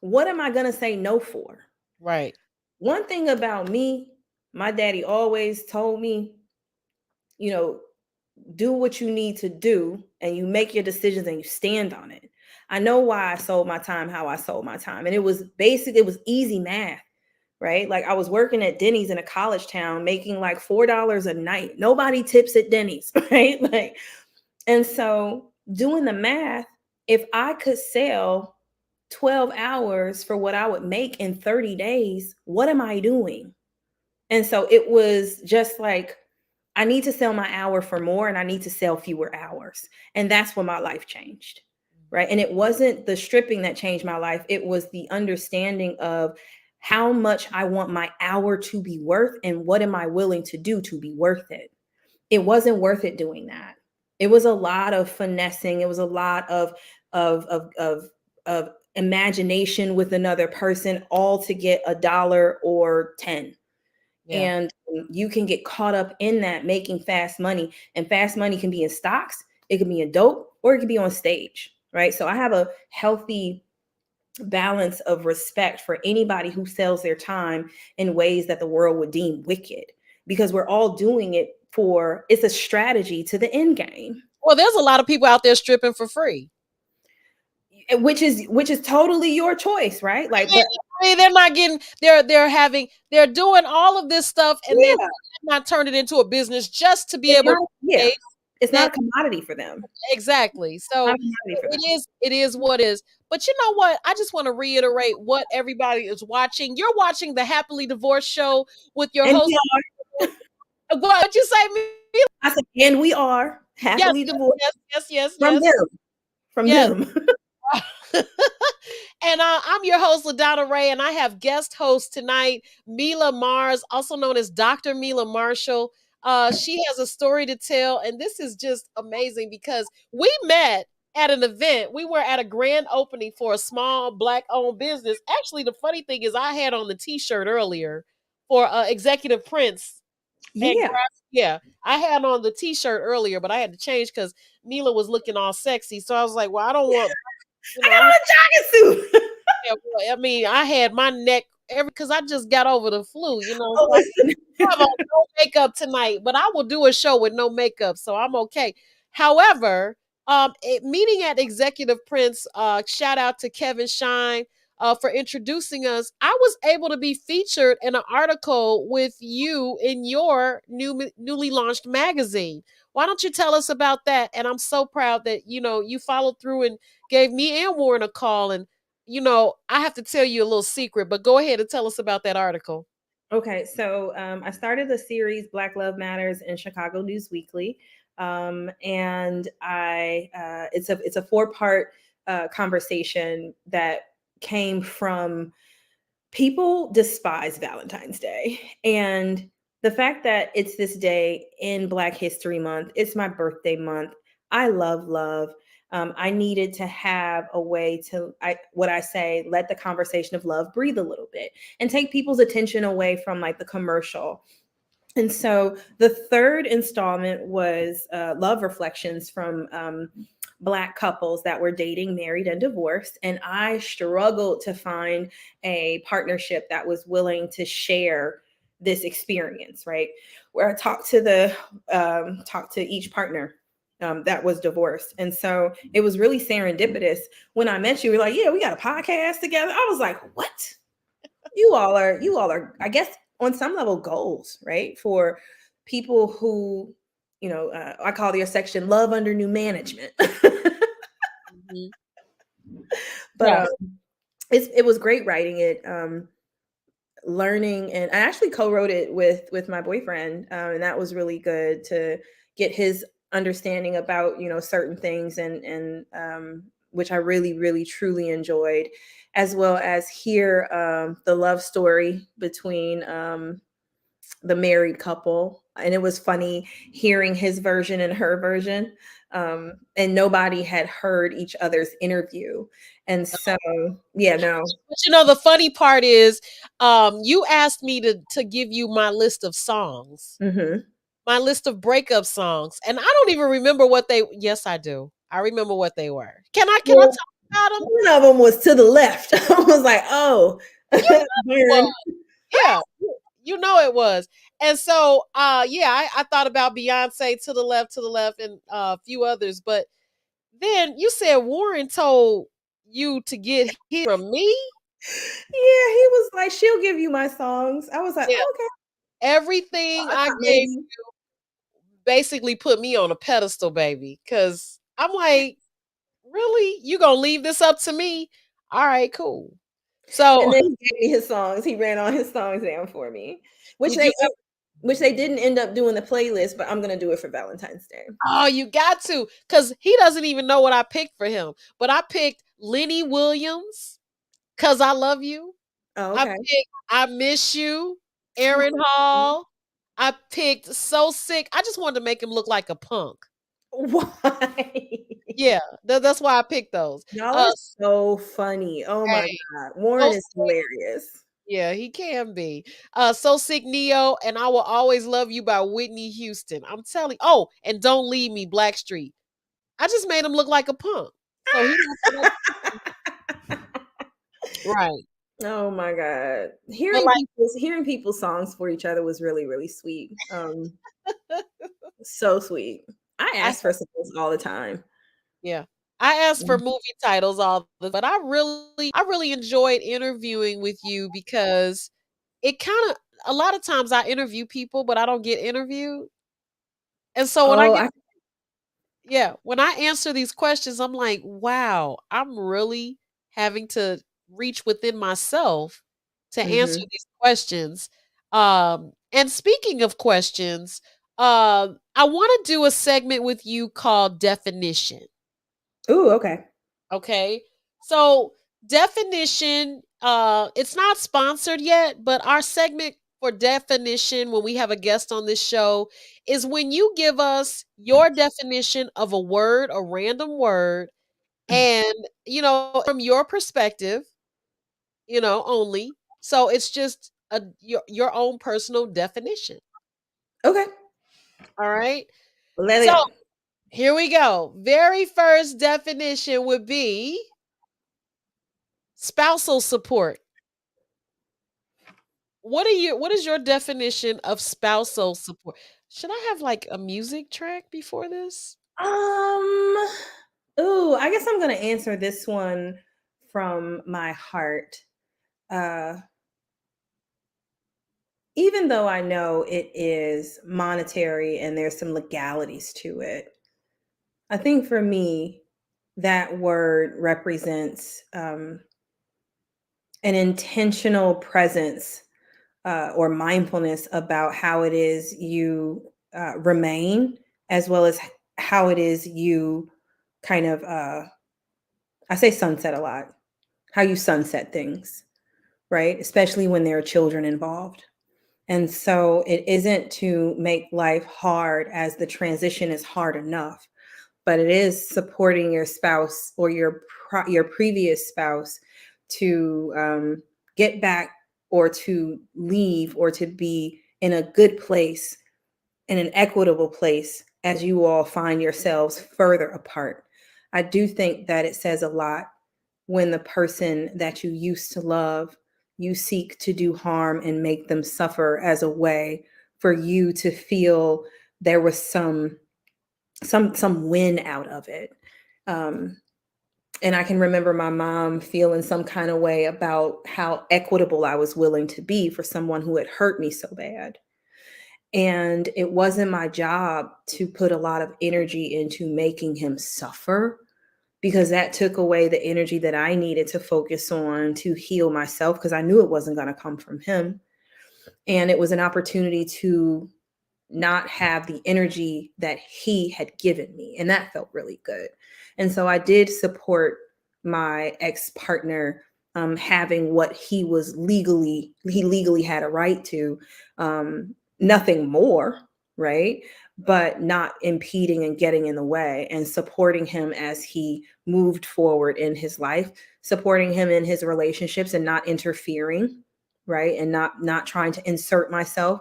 What am I going to say no for? Right. One thing about me, my daddy always told me, you know, do what you need to do and you make your decisions and you stand on it. I know why I sold my time, how I sold my time. And it was it was easy math, right? Like I was working at Denny's in a college town making like $4 a night. Nobody tips at Denny's, right? Like, and so doing the math, if I could sell 12 hours for what I would make in 30 days, what am I doing? And so it was just like, I need to sell my hour for more and I need to sell fewer hours. And that's when my life changed. Right. And it wasn't the stripping that changed my life, it was the understanding of how much I want my hour to be worth and what am I willing to do to be worth it. It wasn't worth it doing that. It was a lot of finessing. It was a lot of imagination with another person, all to get a dollar or 10. Yeah. And you can get caught up in that making fast money. And fast money can be in stocks, it can be in dope, or it can be on stage. Right. So I have a healthy balance of respect for anybody who sells their time in ways that the world would deem wicked, because we're all doing it for, it's a strategy to the end game. Well, there's a lot of people out there stripping for free. Which is totally your choice, right? Like, but I mean, they're not getting they're doing all of this stuff and then yeah, not turn it into a business just to be it's able to not, yeah, say it's not that a commodity for them. exactly. Not So a commodity for them. it is what is. But you know what? I just want to reiterate what everybody is watching. You're watching the Happily Divorced show with your And host. we are, What you say, me? I said, and we are Yes, happily divorced yes, yes, yes, from yes, them, from yes. them. And I'm your host, LaDonna Raeh, and I have guest host tonight, Mila Mars, also known as Dr. Mila Marshall. She has a story to tell, and this is just amazing because we met at an event. We were at a grand opening for a small Black-owned business. Actually, the funny thing is, I had on the T-shirt earlier for Executive Prince and Yeah. yeah, I had on the T-shirt earlier, but I had to change because Mila was looking all sexy. So I was like, well, I don't want, you I know, got I'm on a jogging suit. yeah, well, I mean, I had my neck every because I just got over the flu, Oh, so listen. I have on no makeup tonight, but I will do a show with no makeup, so I'm okay. However, meeting at Executive Prince, shout out to Kevin Shine for introducing us. I was able to be featured in an article with you in your newly launched magazine. Why don't you tell us about that? And I'm so proud that you followed through and gave me and Warren a call. And I have to tell you a little secret, but go ahead and tell us about that article. Okay, so I started the series Black Love Matters in Chicago News Weekly, and it's a 4-part conversation that came from people despise Valentine's Day. And the fact that it's this day in Black History Month, it's my birthday month. I love love. I needed to have a way to, what I say, let the conversation of love breathe a little bit and take people's attention away from like the commercial. And so the third installment was love reflections from Black couples that were dating, married, and divorced. And I struggled to find a partnership that was willing to share this experience, right? Where I talked to each partner that was divorced. And so it was really serendipitous. When I met you, we were like, yeah, we got a podcast together. I was like, what? You all are, I guess, on some level goals, right? For people who, I call your section love under new management. Mhm. But Yes. it was great writing it, learning, and I actually co-wrote it with my boyfriend, and that was really good to get his understanding about certain things, and which I really really truly enjoyed, as well as hear the love story between the married couple. And it was funny hearing his version and her version. And nobody had heard each other's interview. And so, yeah, no. But the funny part is, you asked me to give you my list of songs. Hmm. my list of breakup songs, and I don't even remember what they. Yes, I do. I remember what they were. Can I Well, talk about them? one of them was to the left. I was like, "Oh, You know it Baron." was. Yeah, you know it was. And so, yeah, I thought about Beyonce to the left, and a few others. But then you said Warren told you to get his from me. Yeah, he was like, "She'll give you my songs." I was like, Yeah, "Okay." everything I I thought gave maybe. basically put me on a pedestal, baby. Cause I'm like, really? You gonna leave this up to me? All right, cool. And So then he gave me his songs. He ran all his songs down for me, which did you which they didn't end up doing the playlist, but I'm gonna do it for Valentine's Day. oh, you got to, because he doesn't even know what I picked for him. But I picked Lenny Williams, Cause I Love You. Oh, I okay. picked I Miss You, Aaron Oh, Hall. I picked So Sick. I just wanted to make him look like a punk. why? Yeah, that's why I picked those. Y'all Uh, are so funny. Oh my hey, god. So Warren is Sick. hilarious. Yeah, he can be. So Sick Neo and I Will Always Love You by Whitney Houston. I'm telling. Oh, and Don't Leave Me, Blackstreet. I just made him look like a punk. So he knows right. Oh my god. But Hearing people's songs for each other was really, really sweet. So sweet. I I ask for songs all the time. yeah. I asked for Mm. movie titles all the but I really enjoyed interviewing with you because it kind of a lot of times I interview people, but I don't get interviewed. And so when I Oh, get I yeah, when I answer these questions, I'm like, wow, I'm really having to reach within myself to answer mhm. these questions. And speaking of questions, I want to do a segment with you called definition. Ooh, okay. Okay. So definition, it's not sponsored yet, but our segment for definition when we have a guest on this show is when you give us your definition of a word, a random word, and from your perspective, only. So it's just your own personal definition. Okay. All right. Let So it go. here we go. Very first definition would be spousal support. What is your definition of spousal support? Should I have like a music track before this? Um, ooh, I guess I'm gonna answer this one from my heart. Uh, Even though I know it is monetary and there's some legalities to it, I think for me, that word represents an intentional presence or mindfulness about how it is you remain, as well as how it is you kind of, I say sunset a lot, how you sunset things, right? Especially when there are children involved. And so it isn't to make life hard as the transition is hard enough, but it is supporting your spouse or your previous spouse to get back or to leave or to be in a good place, in an equitable place as you all find yourselves further apart. I do think that it says a lot when the person that you used to love, you seek to do harm and make them suffer as a way for you to feel there was some win out of it. Um, and I can remember my mom feeling some kind of way about how equitable I was willing to be for someone who had hurt me so bad. And it wasn't my job to put a lot of energy into making him suffer because that took away the energy that I needed to focus on to heal myself because I knew it wasn't going to come from him. And it was an opportunity to not have the energy that he had given me. And that felt really good. And so I did support my ex partner having what he legally had a right to, nothing more, right? But not impeding and getting in the way and supporting him as he moved forward in his life, supporting him in his relationships and not interfering, right? And not trying to insert myself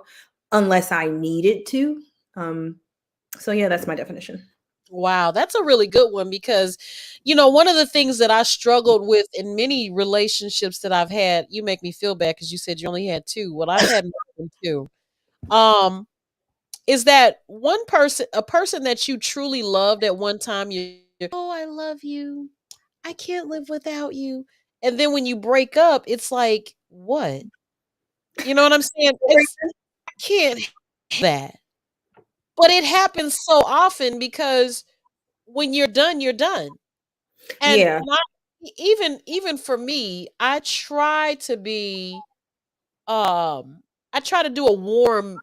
unless I needed to. So yeah, that's my definition. Wow, that's a really good one because, one of the things that I struggled with in many relationships that I've had, you make me feel bad because you said you only had two. Well, I've had more than two. Um, is that a person that you truly loved at one time, oh, I love you. I can't live without you. And then when you break up, it's like, what? You know what I'm saying? I can't have that. But it happens so often because when you're done, you're done. And Yeah. even for me, I try to do a warm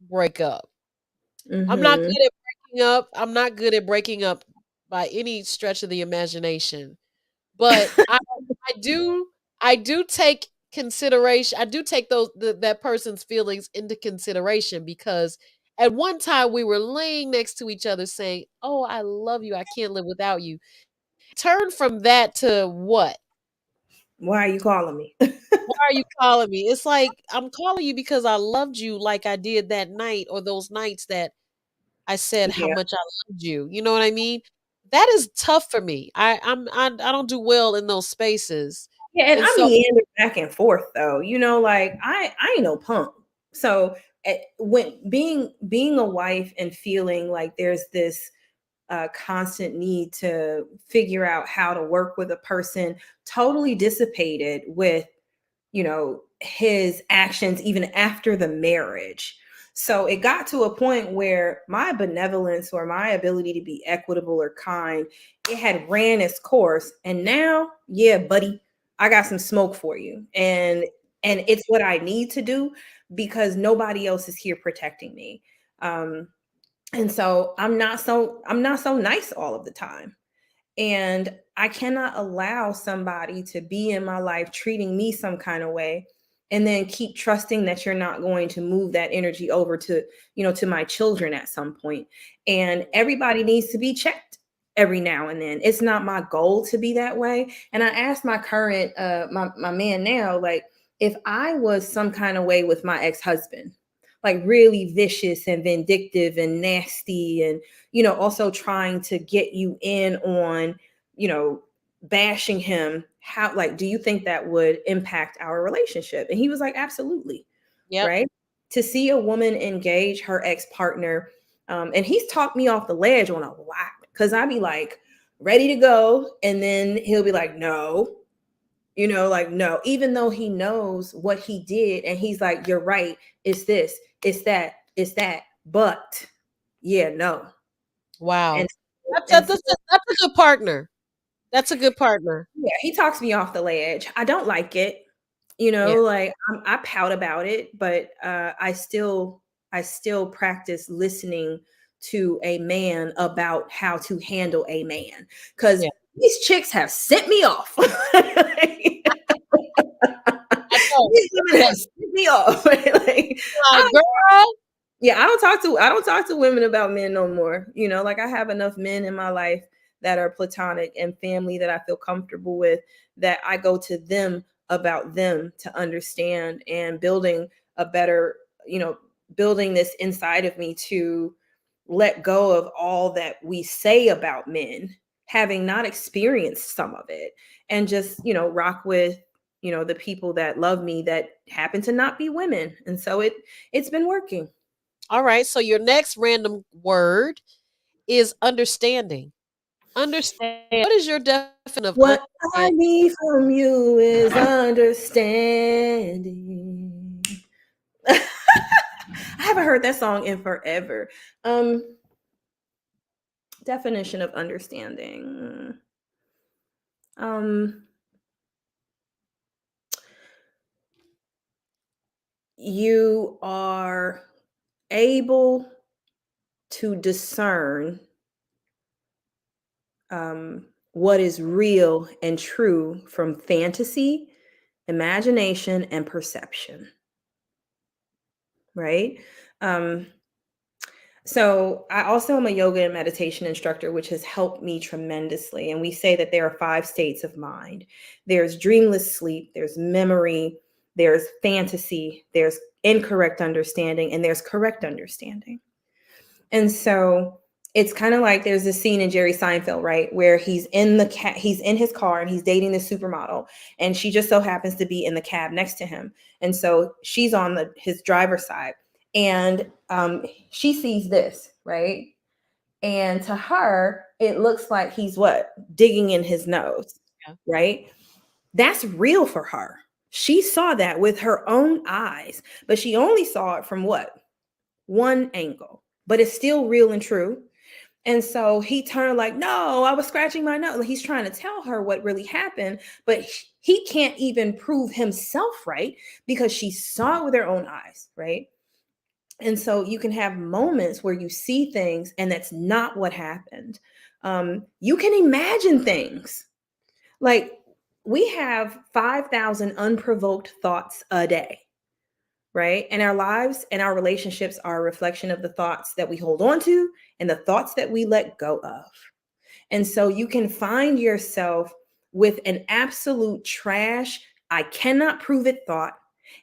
breakup. I'm not Mm-hmm. good at breaking up. I'm not good at breaking up by any stretch of the imagination. But I do take consideration. I do take that person's feelings into consideration because at one time we were laying next to each other saying, "Oh, I love you. I can't live without you." Turn from that to what? Why are you calling me? Why are you calling me? It's like I'm calling you because I loved you like I did that night or those nights that I said how Yeah. much I loved you. You know what I mean? That is tough for me. I don't do well in those spaces. Yeah, and And I so meander back and forth though. Like I ain't no punk. So when being a wife and feeling like there's this constant need to figure out how to work with a person totally dissipated with his actions even after the marriage. So it got to a point where my benevolence or my ability to be equitable or kind, it had ran its course. And now, yeah, buddy, I got some smoke for you. And it's what I need to do because nobody else is here protecting me. Um, and so I'm not so nice all of the time. And I cannot allow somebody to be in my life treating me some kind of way and then keep trusting that you're not going to move that energy over to my children at some point. And everybody needs to be checked every now and then. It's not my goal to be that way. And I asked my current my man now, like, if I was some kind of way with my ex-husband, like really vicious and vindictive and nasty, and also trying to get you in on, you know, bashing him, how, like, do you think that would impact our relationship? And he was like, absolutely. yep, Right. To see a woman engage her ex-partner, and he's talked me off the ledge on a lot because I'd be like ready to go. And then he'll be like, no, like, no, even though he knows what he did. And he's like, you're right. It's this, it's that, it's that. But yeah, no. And wow. and so That's a good partner. That's a good partner. yeah, he talks me off the ledge. I don't like it. Yeah, Like I pout about it, but I still practice listening to a man about how to handle a man, because yeah. these chicks have sent me off. I know. These women have sent me off. Like, Like, I girl. yeah, I don't talk to women about men no more. Like, I have enough men in my life that are platonic and family that I feel comfortable with, that I go to them about them to understand, and building a better, building this inside of me to let go of all that we say about men, having not experienced some of it, and just, rock with, the people that love me that happen to not be women. And so it's been working. All right. So your next random word is understanding. Understand. What is your definition of What I understanding? need from you is understanding. I haven't heard that song in forever. Definition of understanding. Um, you are able to discern what is real and true from fantasy, imagination, and perception, right? Um, So, I also am a yoga and meditation instructor, which has helped me tremendously. And we say that there are 5 states of mind: there's dreamless sleep, there's memory, there's fantasy, there's incorrect understanding, and there's correct understanding. And so it's kind of like there's this scene in Jerry Seinfeld, right, where he's in he's in his car and he's dating this supermodel, and she just so happens to be in the cab next to him, and so she's on his driver's side, and she sees this, right, and to her it looks like he's what, digging in his nose, Yeah. right? That's real for her. She saw that with her own eyes, but she only saw it from what, one angle, but it's still real and true. And so he turned like, no, I was scratching my nose. Like, he's trying to tell her what really happened, but he can't even prove himself right because she saw it with her own eyes, right? And so you can have moments where you see things and that's not what happened. You can imagine things. Like, we have 5,000 unprovoked thoughts a day, right? And our lives and our relationships are a reflection of the thoughts that we hold on to and the thoughts that we let go of. And so you can find yourself with an absolute trash, I cannot prove it thought,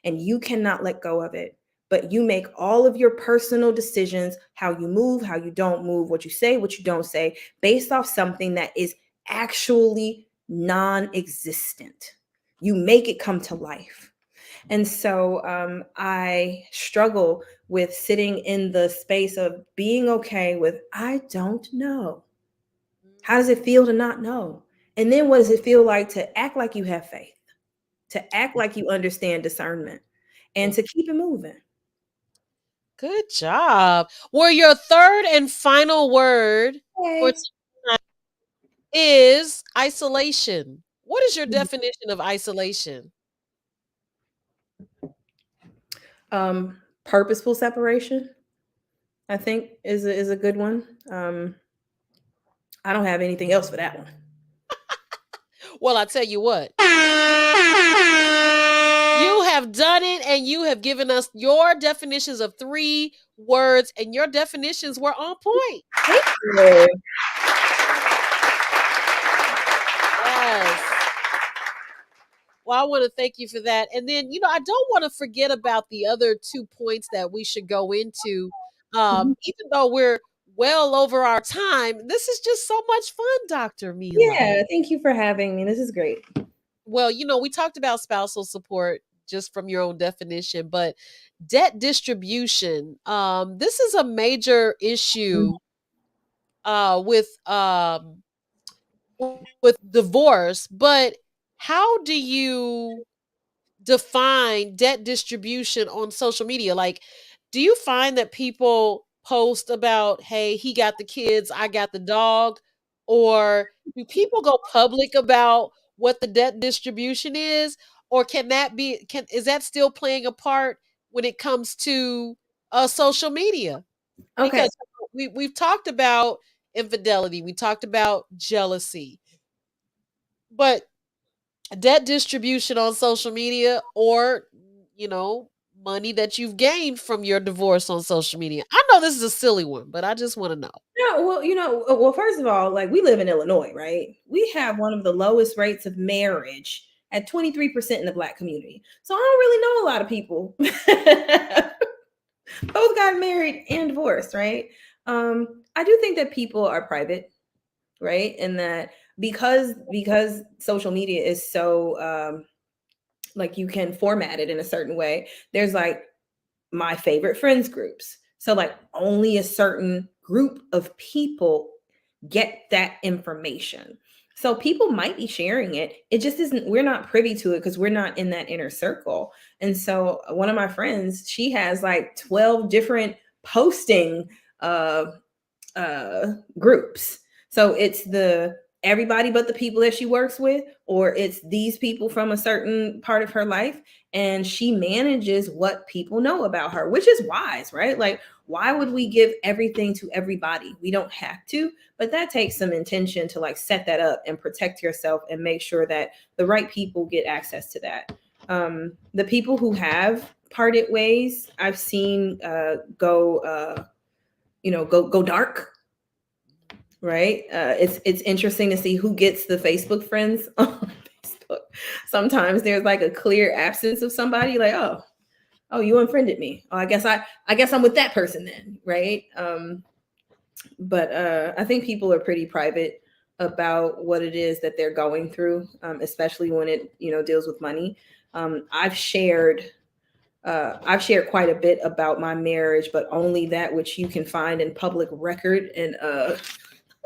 and you cannot let go of it. But you make all of your personal decisions, how you move, how you don't move, what you say, what you don't say, based off something that is actually non existent. You make it come to life. And so I struggle with sitting in the space of being okay with, I don't know. How does it feel to not know? And then what does it feel like to act like you have faith, to act like you understand discernment, and Yeah. to keep it moving? Good job. Well, your third and final word for Okay. tonight is isolation. What is your definition of isolation? Purposeful separation, I think, is a good one. I don't have anything else for that one. Well, I tell you what, you have done it and you have given us your definitions of three words, and your definitions were on point. Thank you. Yes. Well, I want to thank you for that. And then, I don't want to forget about the other 2 points that we should go into. Mhm. Even though we're well over our time, this is just so much fun, Dr. Mila. Yeah, thank you for having me. This is great. Well, we talked about spousal support just from your own definition, but debt distribution, this is a major issue with with divorce, but how do you define debt distribution on social media? Like, do you find that people post about, hey, he got the kids, I got the dog? Or do people go public about what the debt distribution is? Or is that still playing a part when it comes to social media? Okay. Because we've talked about infidelity, we talked about jealousy, but debt distribution on social media, or you know money that you've gained from your divorce on social media. I know this is a silly one, but I just want to know. Yeah, well, first of all, like, we live in Illinois, right? We have one of the lowest rates of marriage at 23% in the Black community. So I don't really know a lot of people both got married and divorced, right? I do think that people are private, right? And that because social media is so like, you can format it in a certain way. There's like my favorite friends groups. So like only a certain group of people get that information. So people might be sharing it. It just isn't, we're not privy to it because we're not in that inner circle. And so one of my friends, she has like 12 different posting uh groups. So it's the everybody but the people that she works with, or it's these people from a certain part of her life, and she manages what people know about her, which is wise, right? Like, why would we give everything to everybody? We don't have to, but that takes some intention to like set that up and protect yourself and make sure that the right people get access to that. The people who have parted ways, I've seen go dark, right? It's interesting to see who gets the Facebook friends on Facebook. Sometimes there's like a clear absence of somebody. Like, oh, you unfriended me. Oh, I guess I'm with that person then, right? But I think people are pretty private about what it is that they're going through, especially when it deals with money. Um, I've shared I've shared quite a bit about my marriage, but only that which you can find in public record and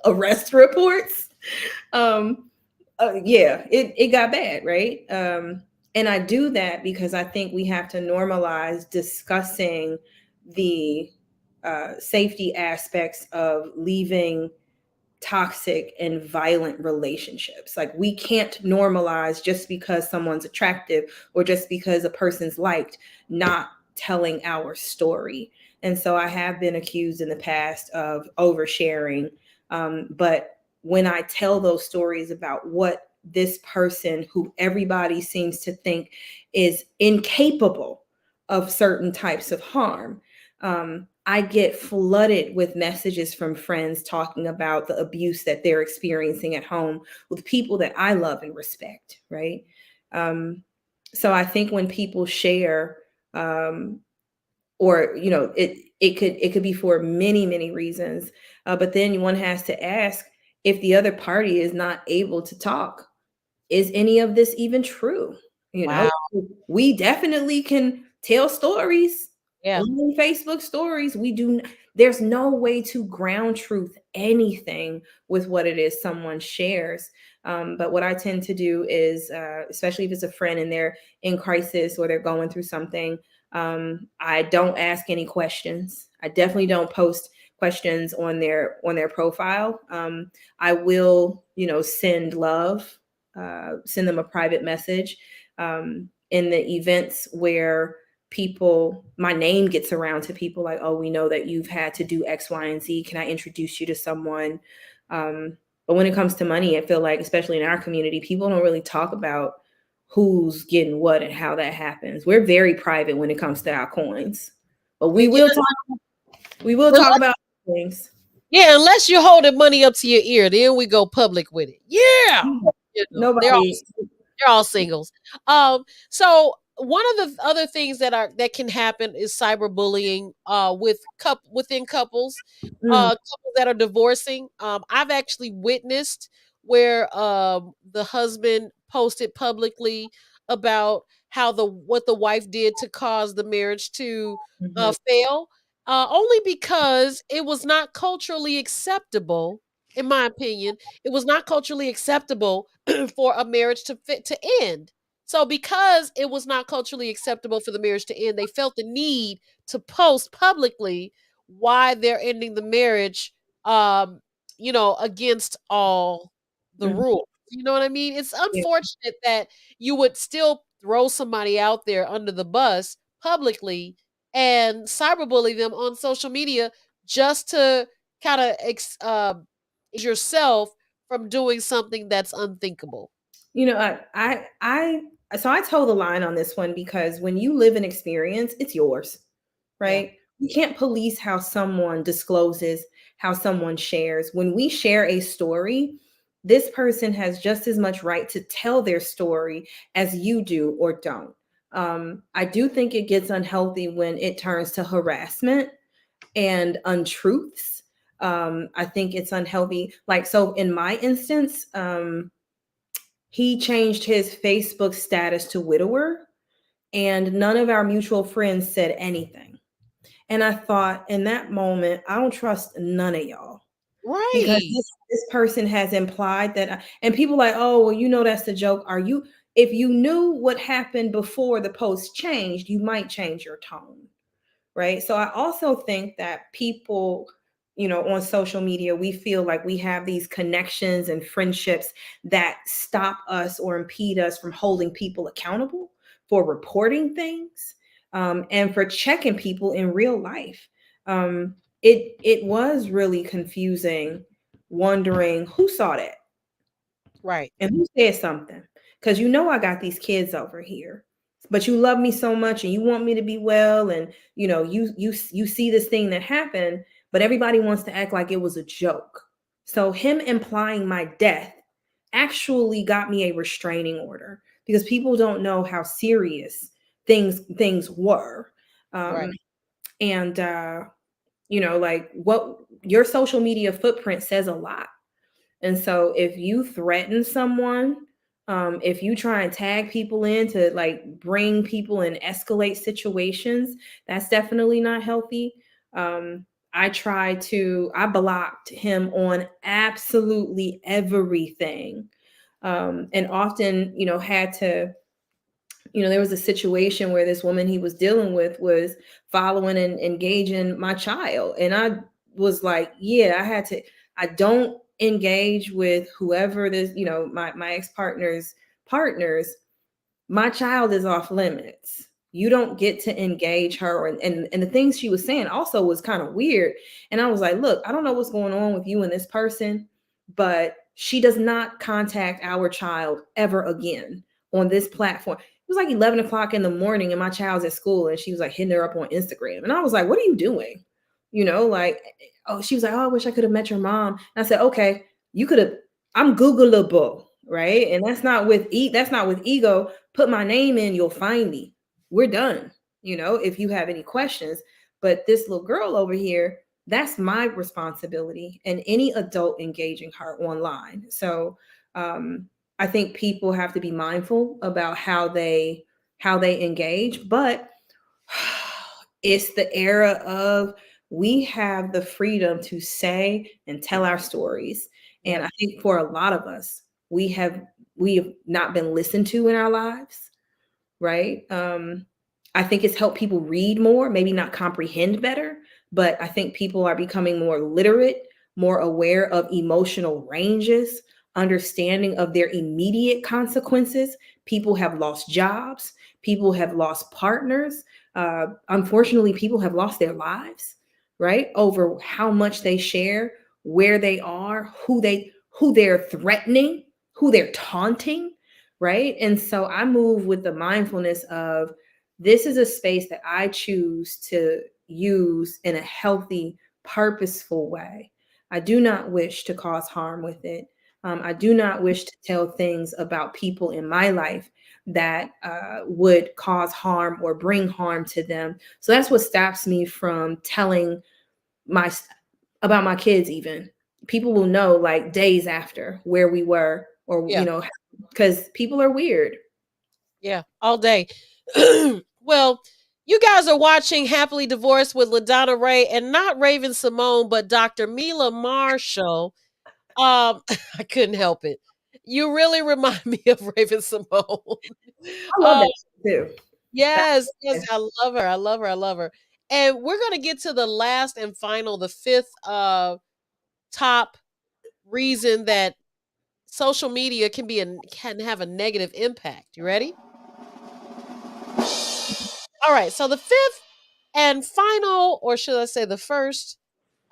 arrest reports. Um, yeah, it got bad, right? And I do that because I think we have to normalize discussing the safety aspects of leaving toxic and violent relationships. Like, we can't normalize just because someone's attractive or just because a person's liked, not telling our story. And so I have been accused in the past of oversharing. But when I tell those stories about what this person, who everybody seems to think is incapable of certain types of harm, I get flooded with messages from friends talking about the abuse that they're experiencing at home with people that I love and respect, right? Um, so I think when people share, um, or it could be for many reasons, but then one has to ask, if the other party is not able to talk, is any of this even true? You know, Wow. we definitely can tell stories Yeah. on Facebook stories. There's no way to ground truth anything with what it is someone shares. But what I tend to do is, especially if it's a friend and they're in crisis or they're going through something, I don't ask any questions. I definitely don't post questions on their profile. I will, send love, send them a private message. In the events where my name gets around to people, like, oh, we know that you've had to do X, Y, and Z. Can I introduce you to someone? But when it comes to money, I feel like, especially in our community, people don't really talk about who's getting what and how that happens. We're very private when it comes to our coins, but we Yeah. will talk. We will talk about things. Yeah, unless you're holding money up to your ear, then we go public with it. Yeah. Nobody. They're all singles. So one of the other things that can happen is cyberbullying within couples, Mm, couples that are divorcing. I've actually witnessed where the husband posted publicly about how the what the wife did to cause the marriage to mhm. fail, only because it was not culturally acceptable. In my opinion, it was not culturally acceptable for a marriage to end. So because it was not culturally acceptable for the marriage to end, they felt the need to post publicly why they're ending the marriage, um, against all the Mhm. rules. You know what I mean? It's Yeah. unfortunate that you would still throw somebody out there under the bus publicly and cyberbully them on social media just to kind of yourself from doing something that's unthinkable. So I toe the line on this one, because when you live an experience, it's yours, Yeah. right? You can't police how someone discloses, how someone shares. When we share a story, this person has just as much right to tell their story as you do or don't. I do think it gets unhealthy when it turns to harassment and untruths. I think it's unhealthy. Like, so in my instance, he changed his Facebook status to widower, and none of our mutual friends said anything. And I thought, in that moment, I don't trust none of y'all, because Right. this person has implied that. And people like, oh, well, that's the joke. If you knew what happened before the post changed, you might change your tone, right? So I also think that people, on social media, we feel like we have these connections and friendships that stop us or impede us from holding people accountable for reporting things, and for checking people in real life. It was really confusing, wondering who saw that Right. and who said something, because I got these kids over here, but you love me so much and you want me to be well, and you see this thing that happened, but everybody wants to act like it was a joke. So him implying my death actually got me a restraining order, because people don't know how serious things were. Right. um and Like what your social media footprint says a lot. And so if you threaten someone, if you try and tag people in to like bring people and escalate situations, that's definitely not healthy. Um, I blocked him on absolutely everything. And often, had to, there was a situation where this woman he was dealing with was following and engaging my child. And I was like, yeah, I don't engage with whoever this, my ex-partner's partners. My child is off limits. You don't get to engage her. And the things she was saying also was kind of weird. And I was like, look, I don't know what's going on with you and this person, but she does not contact our child ever again on this platform. It was like 11 o'clock in the morning and my child's at school and she was like hitting her up on Instagram. And I was like, what are you doing? Like, oh, she was like, oh, I wish I could have met your mom. And I said, okay, you could have, I'm Googleable, right? And that's not with ego. Put my name in, you'll find me. We're done. If you have any questions. But this little girl over here, that's my responsibility and any adult engaging her online. So I think people have to be mindful about how they engage, but it's the era of we have the freedom to say and tell our stories. And Yep. I think for a lot of us, we have not been listened to in our lives, right? I think it's helped people read more, maybe not comprehend better, but I think people are becoming more literate, more aware of emotional ranges, understanding of their immediate consequences. People have lost jobs, people have lost partners. Unfortunately, people have lost their lives, right? Over how much they share, where they are, who they're threatening, who they're taunting, right? And so I move with the mindfulness of this is a space that I choose to use in a healthy, purposeful way. I do not wish to cause harm with it. I do not wish to tell things about people in my life that would cause harm or bring harm to them. So that's what stops me from telling my about my kids. Even people will know like days after where we were, or Yeah. because people are weird. Yeah. All day. Well, you guys are watching Happily Divorced with LaDonna Raeh and not Raven Simone, but Dr. Mila Marshall. I couldn't help it. You really remind me of Raven Simone. I love uh, that too. yes, yes, I love her. I love her. I love her. And we're gonna get to the last and final, the fifth top reason that social media can have a negative impact. You ready? All right. So the fifth and final, or should I say the first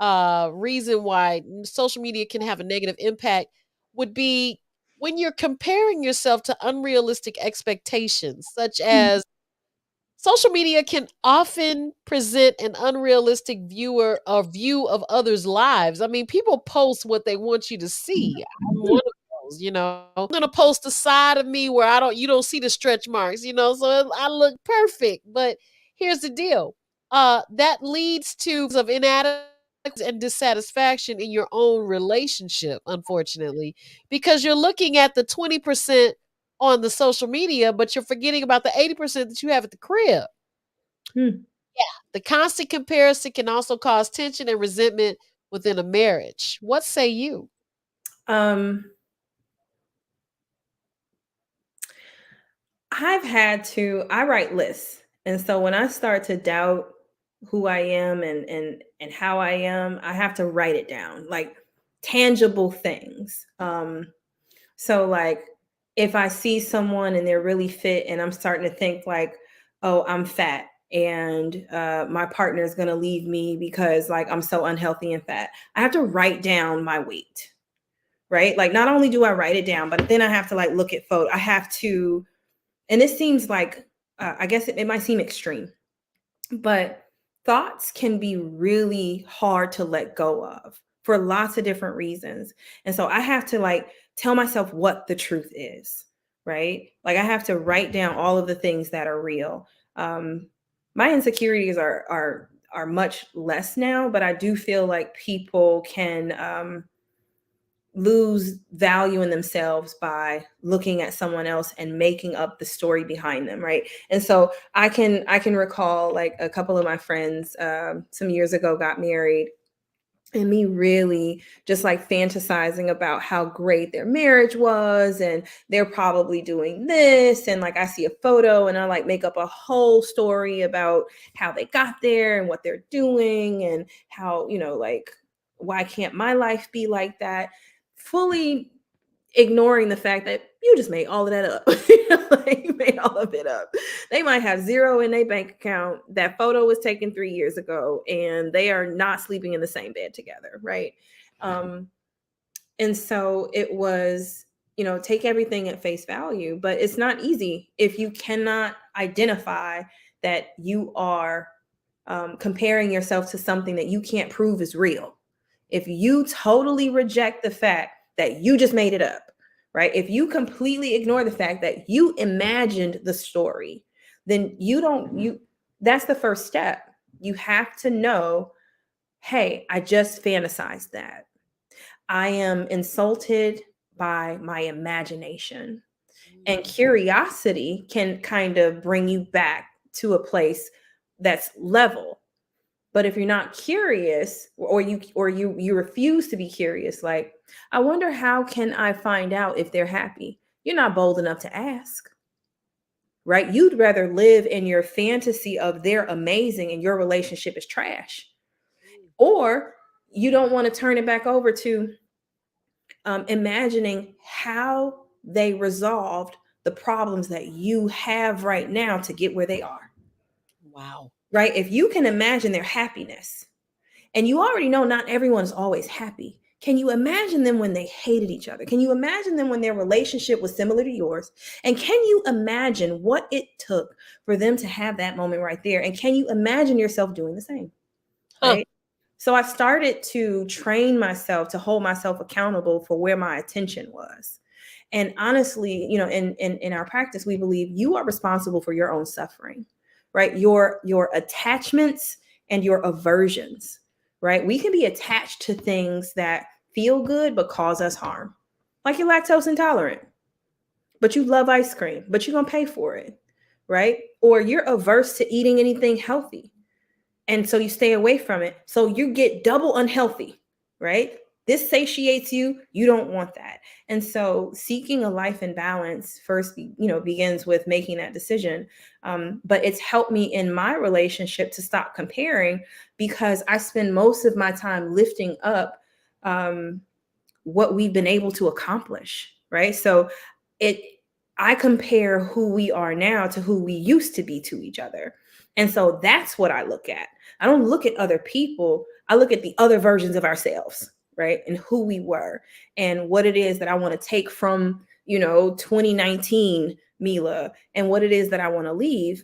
reason why social media can have a negative impact would be when you're comparing yourself to unrealistic expectations, such as social media can often present an unrealistic view of others' lives. I mean, people post what they want you to see. I'm one of those, I'm gonna post a side of me where you don't see the stretch marks, so I look perfect. But here's the deal. That leads to of inadequacy and dissatisfaction in your own relationship, unfortunately, because you're looking at the 20% on the social media, but you're forgetting about the 80% that you have at the crib. Hmm. The constant comparison can also cause tension and resentment within a marriage. What say you? Um, I write lists. And so when I start to doubt who I am and how I am, I have to write it down, like tangible things. So like if I see someone and they're really fit and I'm starting to think like, oh, I'm fat and my partner is going to leave me because like I'm so unhealthy and fat. I have to write down my weight, right? Like not only do I write it down, but then I have to like look at photo. I have to, and this seems like, I guess it might seem extreme, but thoughts can be really hard to let go of for lots of different reasons. And so I have to like tell myself what the truth is, right? Like I have to write down all of the things that are real. My insecurities are are much less now, but I do feel like people can lose value in themselves by looking at someone else and making up the story behind them, right? And so I can recall like a couple of my friends some years ago got married, and me really just like fantasizing about how great their marriage was, and they're probably doing this, and like I see a photo and I like make up a whole story about how they got there and what they're doing and how, like, why can't my life be like that, fully ignoring the fact that you just made all of that up. Like, you made all of it up. They might have zero in their bank account. That photo was taken 3 years ago, and they are not sleeping in the same bed together, right? Um, and so it was, take everything at face value, but it's not easy if you cannot identify that you are comparing yourself to something that you can't prove is real. If you totally reject the fact that you just made it up, right? If you completely ignore the fact that you imagined the story, then that's the first step. You have to know, hey, I just fantasized that. I am insulted by my imagination. And Mm. curiosity can kind of bring you back to a place that's level. But if you're not curious, or you refuse to be curious, like, I wonder how can I find out if they're happy? You're not bold enough to ask, right? You'd rather live in your fantasy of they're amazing and your relationship is trash. Or you don't want to turn it back over to imagining how they resolved the problems that you have right now to get where they are, Wow. right? If you can imagine their happiness, and you already know not everyone is always happy. Can you imagine them when they hated each other? Can you imagine them when their relationship was similar to yours? And can you imagine what it took for them to have that moment right there? And can you imagine yourself doing the same? Huh. Right. So I started to train myself to hold myself accountable for where my attention was. And honestly, in our practice, we believe you are responsible for your own suffering, right? Your attachments and your aversions, right? We can be attached to things that feel good but cause us harm. Like you're lactose intolerant, but you love ice cream, but you're gonna pay for it, right? Or you're averse to eating anything healthy, and so you stay away from it. So you get double unhealthy, right? This satiates you. You don't want that. And so seeking a life in balance first, begins with making that decision. But it's helped me in my relationship to stop comparing, because I spend most of my time lifting up um, what we've been able to accomplish, right? So it I compare who we are now to who we used to be to each other. And so that's what I look at. I don't look at other people. I look at the other versions of ourselves, right? And who we were and what it is that I want to take from, 2019 Mila, and what it is that I want to leave,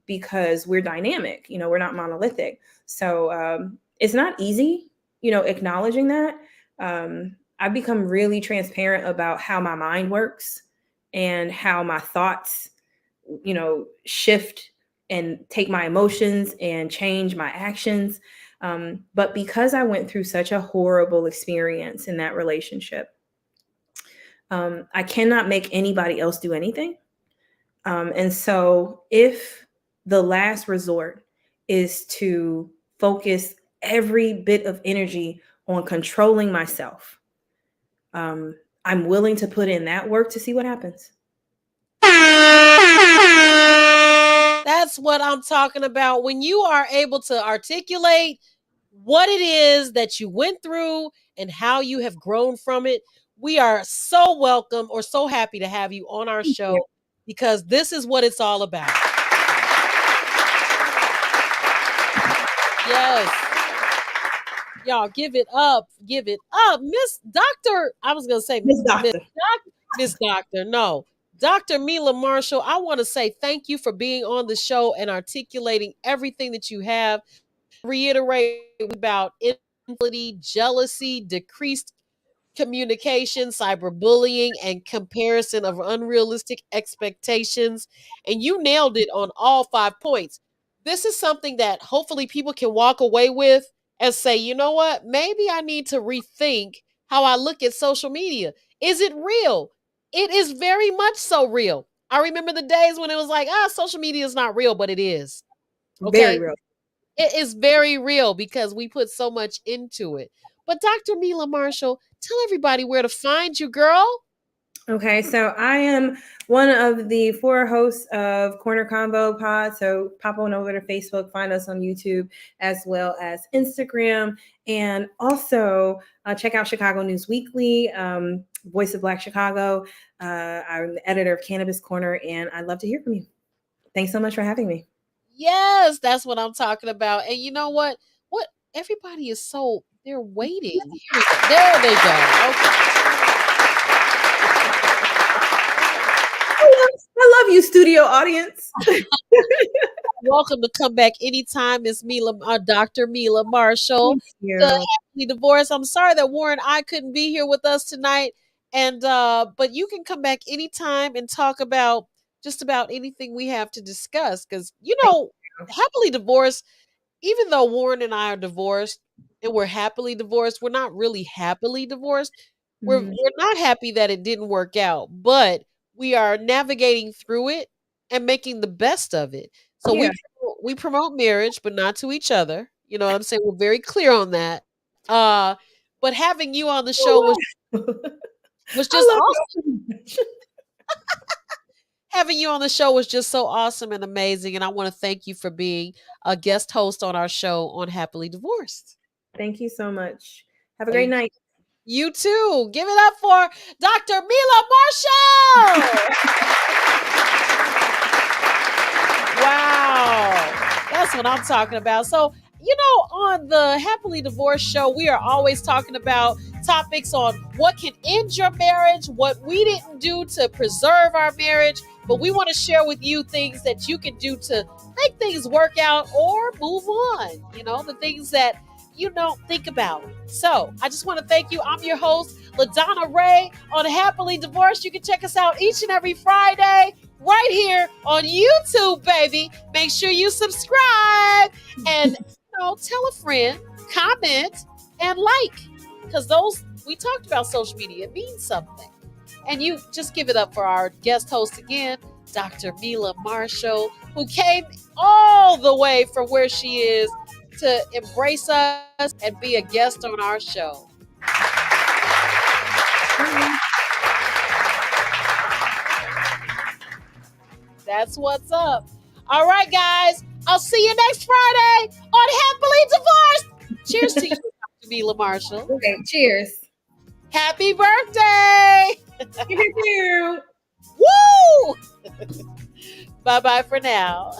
because we're dynamic, we're not monolithic. So it's not easy, acknowledging that. I've become really transparent about how my mind works and how my thoughts, shift and take my emotions and change my actions. But because I went through such a horrible experience in that relationship, I cannot make anybody else do anything. And so, if the last resort is to focus every bit of energy on controlling myself, I'm willing to put in that work to see what happens. That's what I'm talking about. When you are able to articulate what it is that you went through and how you have grown from it, we are so welcome or so happy to have you on our Thank you. show, because this is what it's all about. Yes. Y'all give it up. Give it up. Miss Doctor, I was gonna say Miss Miss Doctor. Miss Doctor. No. Dr. Mila Marshall, I want to say thank you for being on the show and articulating everything that you have. Reiterate about infidelity, jealousy, decreased communication, cyberbullying, and comparison of unrealistic expectations. And you nailed it on all 5 points. this is something that hopefully people can walk away with and say, you know what? Maybe I need to rethink how I look at social media. Is it real? It is very much so real. I remember the days when it was like, social media is not real, but it is. Very Okay. real. It is very real because we put so much into it. But Dr. Mila Marshall, tell everybody where to find you, girl. Okay, so I am one of the four hosts of Corner Combo Pod. So pop on over to Facebook, find us on YouTube as well as Instagram, and also check out Chicago News Weekly, Voice of Black Chicago. I'm the editor of Cannabis Corner, and I'd love to hear from you. Thanks so much for having me. Yes, that's what I'm talking about. And you know what? What everybody is so they're waiting. Here we go. There they go. Okay. I love you, studio audience. Welcome to come back anytime. It's Mila, Dr. Mila Marshall, Thank the you. happily divorced. I'm sorry that Warren I couldn't be here with us tonight. And but you can come back anytime and talk about just about anything we have to discuss. Because Thank you. happily divorced, even though Warren and I are divorced and we're happily divorced, we're not really happily divorced. Mhm. We're not happy that it didn't work out, but we are navigating through it and making the best of it. So Yeah. we promote marriage, but not to each other. You know what I'm saying? We're very clear on that. Uh, but having you on the show Oh, wow. was I just love awesome. you so much. Having you on the show was just so awesome and amazing, and I want to thank you for being a guest host on our show on Happily Divorced. Thank you so much. Have a great Thank night. you too. Give it up for Dr. Mila Marshall. Wow. That's what I'm talking about. So, on the Happily Divorced show, we are always talking about topics on what can end your marriage, what we didn't do to preserve our marriage, but we want to share with you things that you can do to make things work out or move on. The things that you don't think about. So, I just want to thank you. I'm your host, LaDonna Raeh on Happily Divorced. You can check us out each and every Friday right here on YouTube, baby. Make sure you subscribe and tell a friend, comment, and like. Because we talked about social media, it means something. And you just give it up for our guest host again, Dr. Mila Marshall, who came all the way from where she is to embrace us and be a guest on our show. That's what's up. All right, guys. I'll see you next Friday on Happily Divorced. Cheers to you, Dr. Mila Marshall. Okay, cheers. Happy birthday. You. Woo! Bye bye for now.